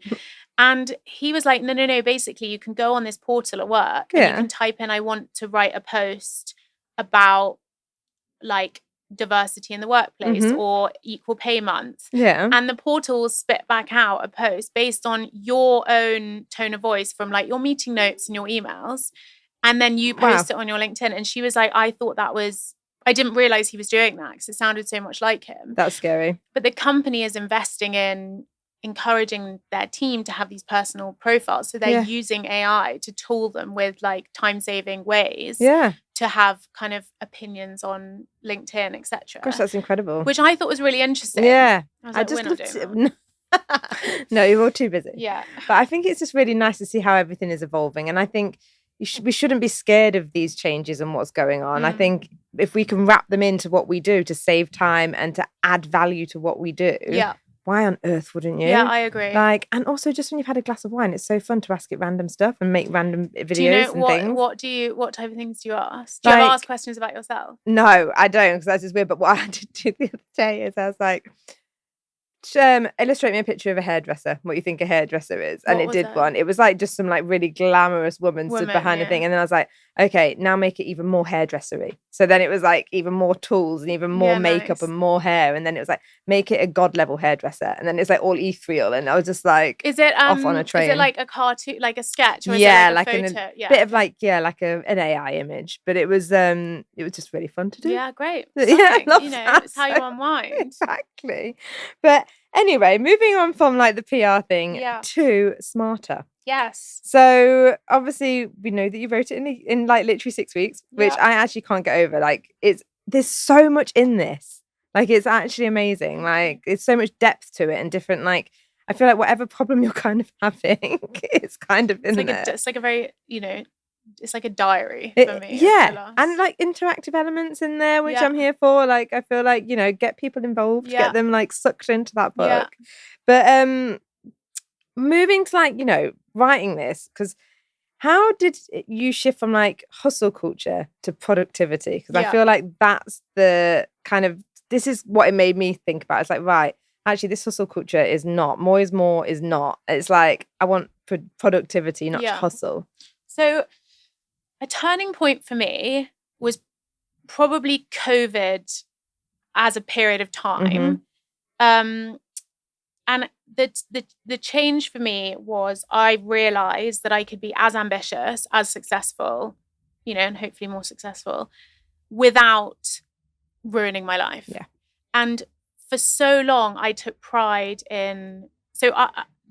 And he was like, no. Basically, you can go on this portal at work and you can type in, I want to write a post about like diversity in the workplace or equal pay month. Yeah. And the portal will spit back out a post based on your own tone of voice from like your meeting notes and your emails. And then you post it on your LinkedIn. And she was like, I didn't realize he was doing that because it sounded so much like him. That's scary. But the company is investing in encouraging their team to have these personal profiles. So they're using AI to tool them with like time-saving ways to have kind of opinions on LinkedIn, etc. Gosh, that's incredible. Which I thought was really interesting. Yeah. I just we're not doing that. No, you're all too busy. Yeah. But I think it's just really nice to see how everything is evolving. And I think we shouldn't be scared of these changes and what's going on. I think if we can wrap them into what we do to save time and to add value to what we do, why on earth wouldn't you? Yeah, I agree. Like, and also just when you've had a glass of wine, it's so fun to ask it random stuff and make random videos and things. What type of things do you ask? Do you ever ask questions about yourself? No, I don't, because that's just weird. But what I did do the other day is I was like, illustrate me a picture of a hairdresser, what you think a hairdresser is. And it did one. It was like just some like really glamorous woman stood behind the thing. And then I was like, okay, now make it even more hairdressery. So then it was like even more tools and even more makeup and more hair. And then it was like, make it a god level hairdresser. And then it's like all ethereal. And I was just like, is it off on a train. Is it like a cartoon, like a sketch, or is it like a photo? Bit of like, like an AI image. But it was just really fun to do. Yeah, great. I love that. It's how you unwind. Exactly. But anyway, moving on from like the PR thing to Smarter. Yes. So obviously we know that you wrote it in like literally 6 weeks, which I actually can't get over. Like there's so much in this. Like it's actually amazing. Like it's so much depth to it and different, like I feel like whatever problem you're kind of having, it's kind of in there. It's like a very, it's like a diary for me. Yeah. And like interactive elements in there, which I'm here for. Like I feel like, get people involved, get them like sucked into that book. But moving to like, writing this, because how did you shift from like hustle culture to productivity? Because I feel like that's the kind of, this is what it made me think about. It's like, right, actually this hustle culture is not, more is more is not. It's like, I want productivity, not hustle. So a turning point for me was probably COVID as a period of time. And the change for me was I realized that I could be as ambitious, as successful, and hopefully more successful without ruining my life. Yeah. And for so long, I took pride in,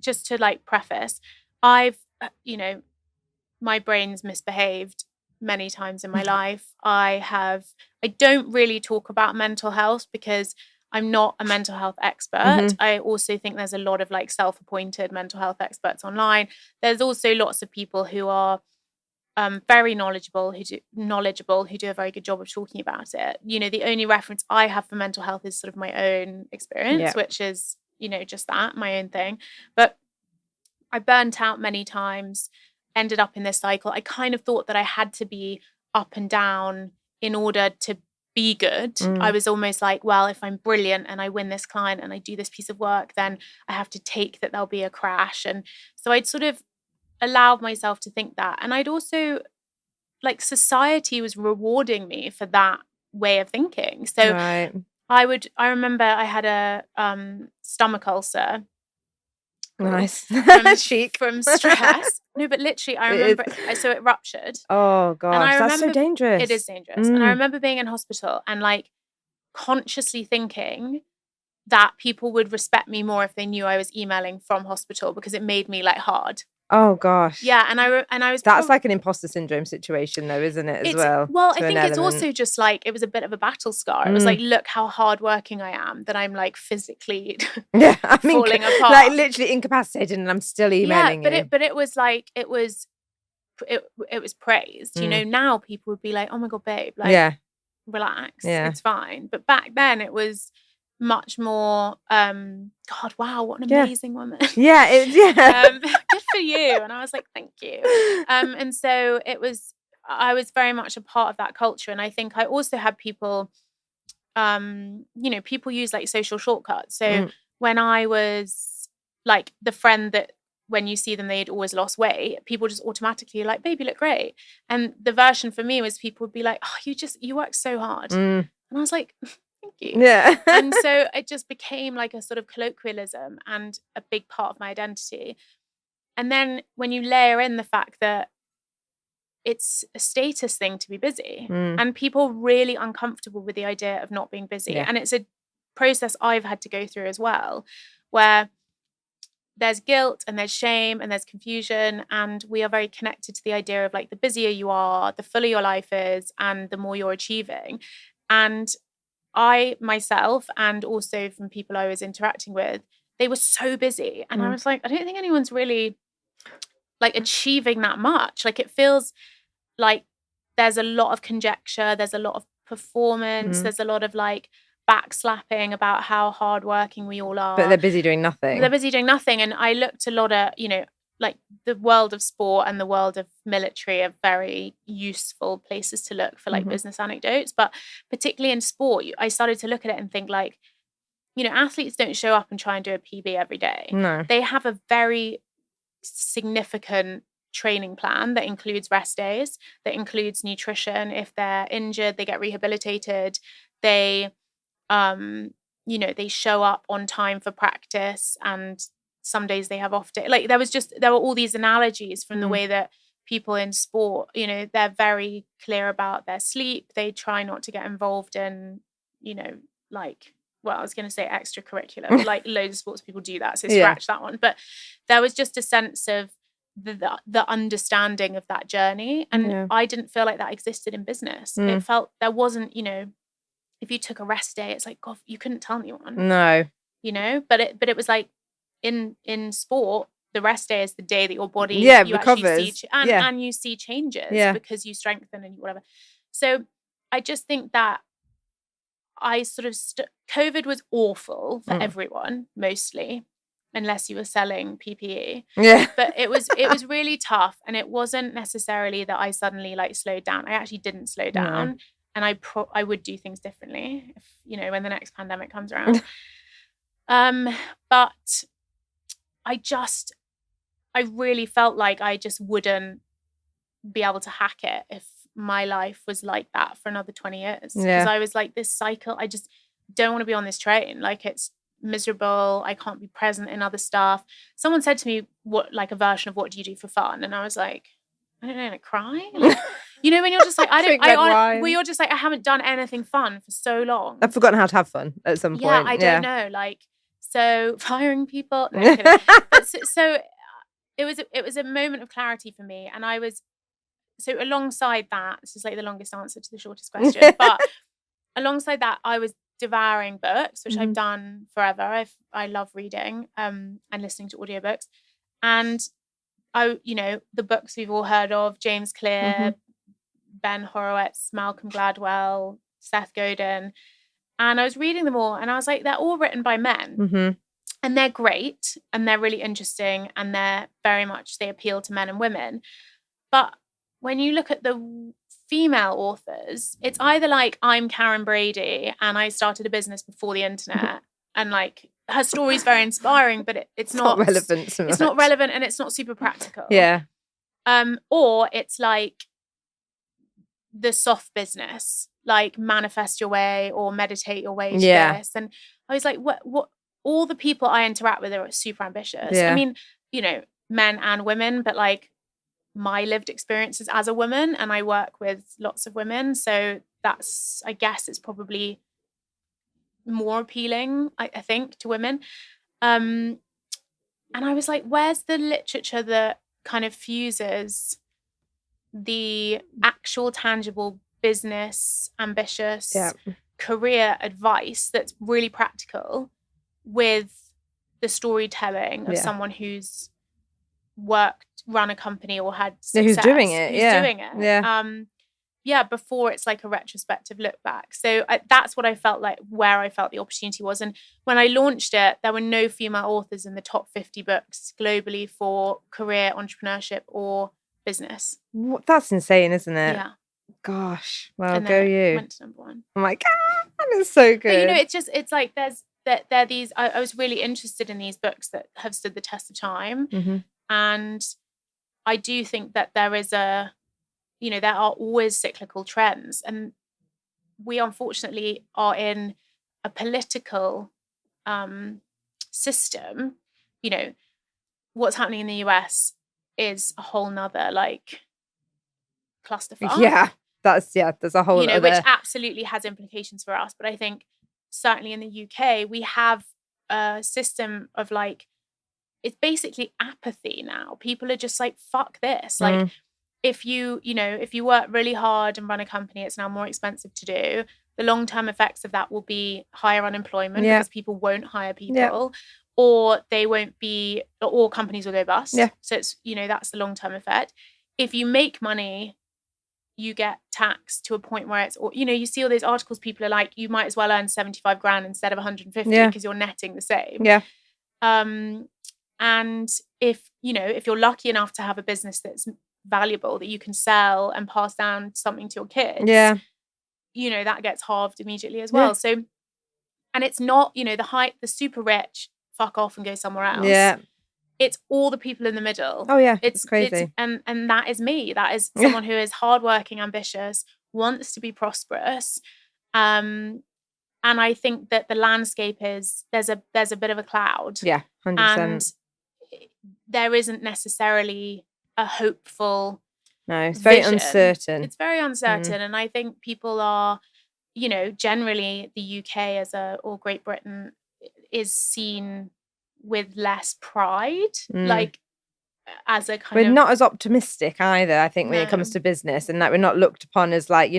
just to like preface, I've, my brain's misbehaved many times in my life. I don't really talk about mental health because I'm not a mental health expert. I also think there's a lot of like self-appointed mental health experts online. There's also lots of people who are very knowledgeable, who do a very good job of talking about it. The only reference I have for mental health is sort of my own experience, which is, just that, my own thing. But I burnt out many times, ended up in this cycle. I kind of thought that I had to be up and down in order to be good. I was almost like, well, if I'm brilliant and I win this client and I do this piece of work, then I have to take that there'll be a crash. And so I'd sort of allowed myself to think that. And I'd also, like, society was rewarding me for that way of thinking. So I remember I had a stomach ulcer. Nice. Chic. From stress. No, but literally, I remember, so it ruptured. Oh, gosh, that's so dangerous. It is dangerous. And I remember being in hospital and like consciously thinking that people would respect me more if they knew I was emailing from hospital because it made me like hard. Oh gosh. Yeah, and I was. That's like an imposter syndrome situation, though, isn't it? As well. Well, I think it's also just like it was a bit of a battle scar. It was like, look how hardworking I am, that I'm like physically falling apart, like literally incapacitated, and I'm still emailing you. But it was like it was praised. Now people would be like, oh my god, babe, like relax, it's fine. But back then it was much more god, wow, what an amazing woman. Good for you. And I was like, thank you. And so I was very much a part of that culture. And I think I also had people people use like social shortcuts. So when I was like the friend that when you see them they'd always lost weight, people just automatically like, babe, you look great. And the version for me was people would be like, oh, you work so hard. And I was like, thank you. Yeah. And so it just became like a sort of colloquialism and a big part of my identity. And then when you layer in the fact that it's a status thing to be busy and people are really uncomfortable with the idea of not being busy. And it's a process I've had to go through as well, where there's guilt and there's shame and there's confusion. And we are very connected to the idea of like the busier you are, the fuller your life is, and the more you're achieving. And I myself, and also from people I was interacting with, they were so busy. And I was like, I don't think anyone's really like achieving that much. Like it feels like there's a lot of conjecture, there's a lot of performance, there's a lot of like backslapping about how hardworking we all are. But they're busy doing nothing. And I looked a lot at, like the world of sport and the world of military are very useful places to look for like business anecdotes. But particularly in sport, I started to look at it and think like, athletes don't show up and try and do a PB every day. No. They have a very significant training plan that includes rest days, that includes nutrition. If they're injured, they get rehabilitated. They, they show up on time for practice, and some days they have off day. Like there were all these analogies from the way that people in sport, they're very clear about their sleep. They try not to get involved in, I was going to say extracurricular, but like loads of sports people do that. So scratch that one. But there was just a sense of the understanding of that journey. And I didn't feel like that existed in business. It felt there wasn't, if you took a rest day, it's like, God, you couldn't tell anyone. No. But it was like in sport, the rest day is the day that your body you recovers. Actually see and you see changes because you strengthen and whatever. So I just think that I sort of COVID was awful for everyone, mostly, unless you were selling PPE. Yeah. But it was really tough, and it wasn't necessarily that I suddenly like slowed down. I actually didn't slow down, and I would do things differently if when the next pandemic comes around. But I really felt like I just wouldn't be able to hack it if my life was like that for another 20 years. Because I was like, this cycle, I just don't want to be on this train. Like, it's miserable. I can't be present in other stuff. Someone said to me, what, like a version of what do you do for fun? And I was like, I don't know, like cry. Like, when you're just like, you're just like, I haven't done anything fun for so long. I've forgotten how to have fun at some point. Yeah, I don't know. Like, so firing people. No, I'm kidding. But so it was a moment of clarity for me. And I was, so alongside that, this is like the longest answer to the shortest question, but alongside that, I was devouring books, which I've done forever. I love reading and listening to audiobooks. And the books we've all heard of, James Clear, Ben Horowitz, Malcolm Gladwell, Seth Godin. And I was reading them all, and I was like, they're all written by men. And they're great, and they're really interesting, and they're very much, they appeal to men and women. But when you look at the female authors, it's either like, I'm Karen Brady and I started a business before the internet, and like her story's very inspiring, but it's not relevant. It's not relevant, and it's not super practical. Yeah. Or it's like the soft business, like manifest your way or meditate your way to this. And I was like, what? All the people I interact with are super ambitious. Yeah. I mean, men and women, but like, my lived experiences as a woman, and I work with lots of women, so that's, I guess it's probably more appealing, I think, to women. And I was like, where's the literature that kind of fuses the actual tangible business, ambitious career advice that's really practical with the storytelling of someone who's run a company or had success, who's doing it. Before it's like a retrospective look back. So that's what I felt like, where I felt the opportunity was. And when I launched it, there were no female authors in the top 50 books globally for career, entrepreneurship, or business. That's insane, isn't it? Yeah. Gosh, well, go you. Went to number one. I'm like, that is so good. But it's like there these. I was really interested in these books that have stood the test of time. And I do think that there is there are always cyclical trends, and we unfortunately are in a political system. What's happening in the US is a whole nother like clusterfuck. Yeah, there's a whole other... which absolutely has implications for us. But I think certainly in the UK we have a system of like, it's basically apathy now. People are just like, fuck this. Like, if you work really hard and run a company, it's now more expensive to do. The long-term effects of that will be higher unemployment because people won't hire people, or they won't be, or companies will go bust. So it's, that's the long-term effect. If you make money, you get taxed to a point where it's, or, you see all those articles, people are like, you might as well earn 75 grand instead of 150 because you're netting the same. And if you're lucky enough to have a business that's valuable, that you can sell and pass down something to your kids, that gets halved immediately as well. So, and it's not, the super rich fuck off and go somewhere else. it's all the people in the middle. Oh yeah, it's crazy. And that is me. That is someone who is hardworking, ambitious, wants to be prosperous. And I think that the landscape is there's a bit of a cloud. Yeah, 100%. And there isn't necessarily a hopeful No, it's very vision. uncertain. It's very uncertain. And I think people are, generally the UK or Great Britain is seen with less pride, like as a kind of... We're not as optimistic either, I think, when it comes to business, and like we're not looked upon as like,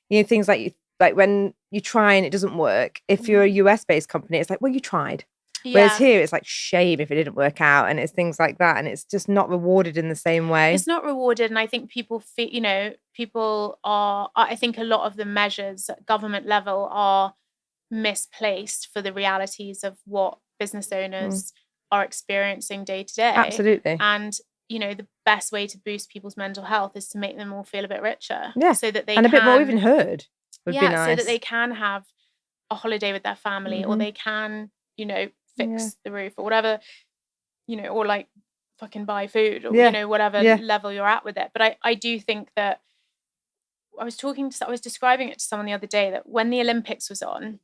things like when you try and it doesn't work. If you're a US-based company, it's like, well, you tried. Whereas here, it's like shame if it didn't work out, and it's things like that, and it's just not rewarded in the same way. It's not rewarded, and I think people feel, people are. I think a lot of the measures at government level are misplaced for the realities of what business owners are experiencing day to day. Absolutely. And the best way to boost people's mental health is to make them all feel a bit richer. Yeah. So that they a bit more even heard would be nice. So that they can have a holiday with their family, or they can, fix the roof or whatever, or like fucking buy food or, whatever level you're at with it. But I do think that I was describing it to someone the other day that when the Olympics was on,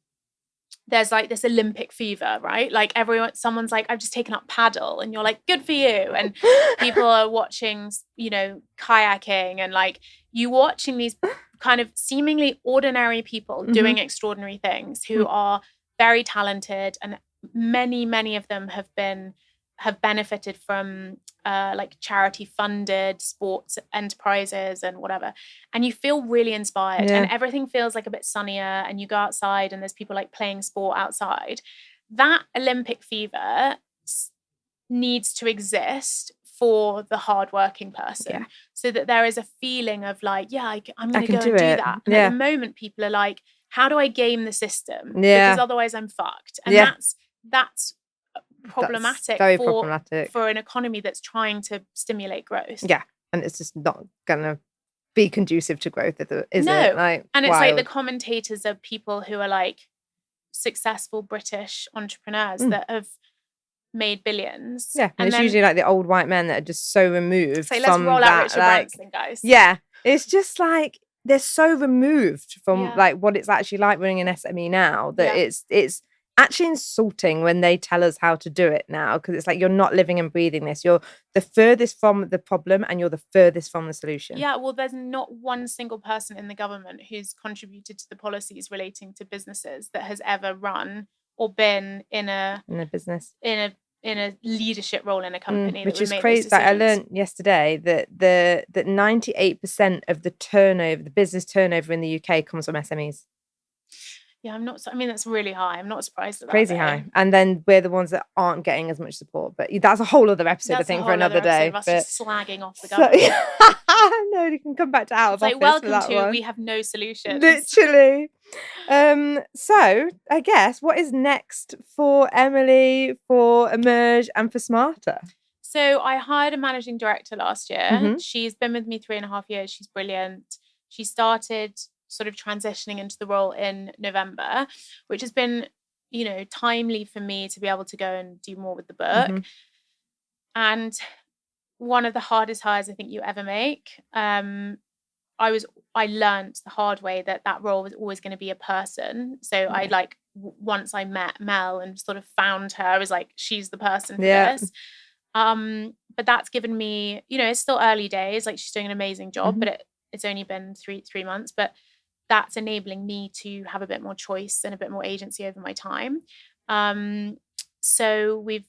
there's like this Olympic fever, right? Like someone's like, I've just taken up paddle, and you're like, good for you. And people are watching, kayaking, and like you watching these kind of seemingly ordinary people doing extraordinary things who are very talented, and many of them have benefited from like charity funded sports enterprises and whatever, and you feel really inspired, and everything feels like a bit sunnier, and you go outside and there's people like playing sport outside. That Olympic fever needs to exist for the hardworking person, so that there is a feeling of like, I'm going to go and do that. And at the moment, people are like, how do I game the system? Because otherwise I'm fucked. And that's problematic. Very problematic for an economy that's trying to stimulate growth. Yeah, and it's just not gonna be conducive to growth, is no. it? Like, and it's like the commentators are people who are like successful British entrepreneurs that have made billions. Yeah, and it's usually like the old white men that are just so removed let's from roll that. Out Richard Branson, guys. Yeah, it's just like they're so removed from like what it's actually like running an SME now that it's actually insulting when they tell us how to do it now, because it's like you're not living and breathing this. You're the furthest from the problem and you're the furthest from the solution. Yeah, well, there's not one single person in the government who's contributed to the policies relating to businesses that has ever run or been in a business in a leadership role in a company, which is crazy. Like I learned yesterday that 98% of the business turnover in the UK comes from SMEs. Yeah, that's really high. I'm not surprised at that. Crazy high. And then we're the ones that aren't getting as much support. But that's a whole other episode, I think, for another day. But just slagging off the government. No, you can come back to out of office. Welcome for that to one. We have no solutions. Literally. So I guess what is next for Emily, for Emerge, and for Smarter? So I hired a managing director last year. She's been with me 3.5 years. She's brilliant. She started sort of transitioning into the role in November, which has been, timely for me to be able to go and do more with the book. And one of the hardest hires I think you ever make. I learned the hard way that role was always going to be a person. So I once I met Mel and sort of found her, I was like, she's the person for this. But that's given me, it's still early days. Like she's doing an amazing job, but it's only been three months. But that's enabling me to have a bit more choice and a bit more agency over my time. So we've,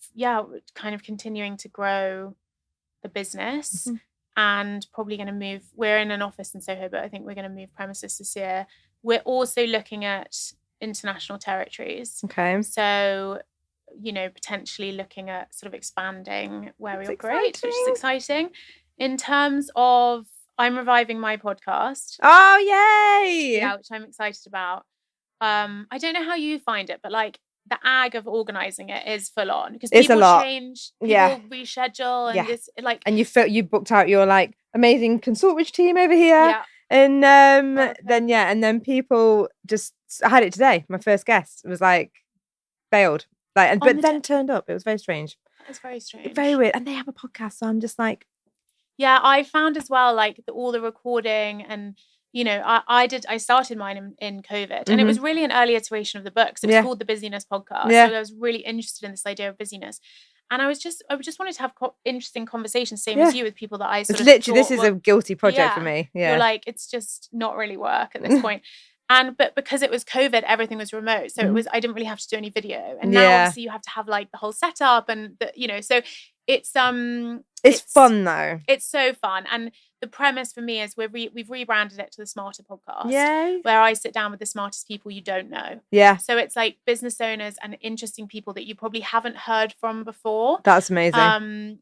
kind of continuing to grow the business and probably going to move. We're in an office in Soho, but I think we're going to move premises this year. We're also looking at international territories. Okay. So, potentially looking at sort of expanding where we operate, which is exciting. In terms of, I'm reviving my podcast. Oh, yay! Yeah, which I'm excited about. I don't know how you find it, but like the ag of organizing it is full on because people change, people reschedule, and it's like. And you booked out your like amazing consultants team over here, and then people just. I had it today. My first guest was like bailed, then turned up. It was very strange. It's very strange. Very weird. And they have a podcast, so I'm just like, yeah, I found as well, like all the recording and, you know, I started mine in COVID, and it was really an early iteration of the book. So it was called the Busyness Podcast. So I was really interested in this idea of busyness. And I just wanted to have interesting conversations, same as you, with people that I sort of literally, this is a guilty project for me. Yeah. You're like, it's just not really work at this point. But because it was COVID, everything was remote. So I didn't really have to do any video. And now obviously you have to have like the whole setup and so it's fun though. It's so fun. And the premise for me is we've rebranded it to the Smarter Podcast. Yay. Where I sit down with the smartest people you don't know. Yeah. So it's like business owners and interesting people that you probably haven't heard from before. That's amazing.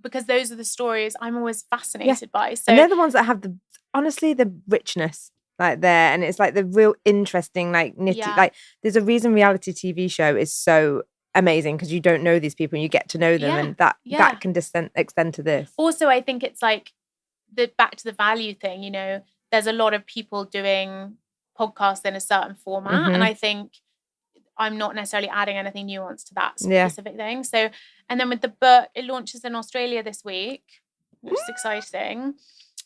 Because those are the stories I'm always fascinated by. So and they're the ones that have the richness like there, and it's like the real interesting, like nitty, like there's a reason reality TV show is so amazing, because you don't know these people and you get to know them, and that can extend to this. Also, I think it's like back to the value thing, there's a lot of people doing podcasts in a certain format, and I think I'm not necessarily adding anything nuanced to that specific thing. So, and then with the book, it launches in Australia this week, which is exciting.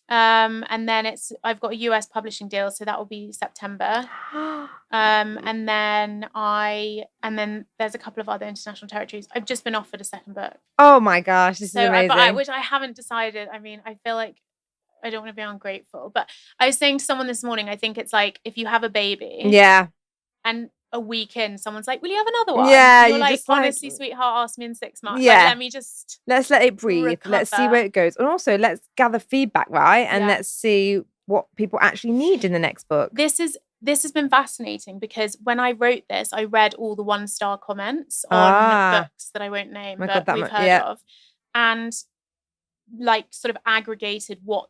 And then I've got a US publishing deal, so that will be September. And then there's a couple of other international territories. I've just been offered a second book. Oh my gosh, this is amazing. Which I haven't decided. I mean, I feel like I don't want to be ungrateful, but I was saying to someone this morning, I think it's like if you have a baby, and a week in, someone's like, "Will you have another one?" Yeah, you're like, "Honestly, sweetheart, ask me in 6 months." Yeah, like, let's let it breathe. Recover. Let's see where it goes, and also let's gather feedback, right? And let's see what people actually need in the next book. This has been fascinating, because when I wrote this, I read all the 1-star comments on books that I won't name, but we've heard of, and like sort of aggregated what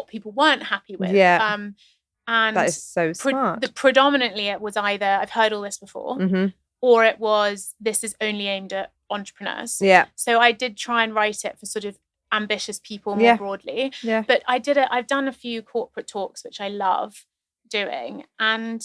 people weren't happy with. And that is so smart. Predominantly it was either I've heard all this before, or it was this is only aimed at entrepreneurs. So I did try and write it for sort of ambitious people more broadly. But I've done a few corporate talks, which I love doing, and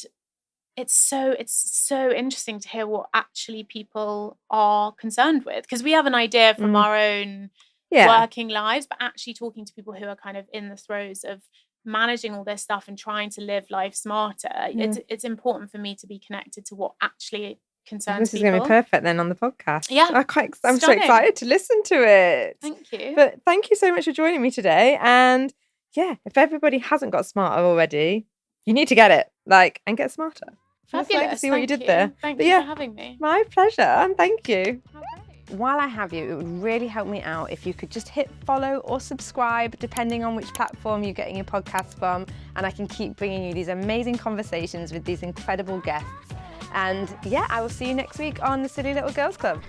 it's so interesting to hear what actually people are concerned with, because we have an idea from our own working lives, but actually talking to people who are kind of in the throes of managing all this stuff and trying to live life smarter, it's important for me to be connected to what actually concerns people. This is going to be perfect then on the podcast. I'm Stunning. so excited to listen to it. Thank you. But thank you so much for joining me today. And if everybody hasn't got smarter already, you need to get it, and get smarter. Fabulous. See what you did there. Thank you for having me. My pleasure, and thank you. Okay. While I have you, it would really help me out if you could just hit follow or subscribe, depending on which platform you're getting your podcast from, and I can keep bringing you these amazing conversations with these incredible guests. And I will see you next week on the Silly Little Girls Club.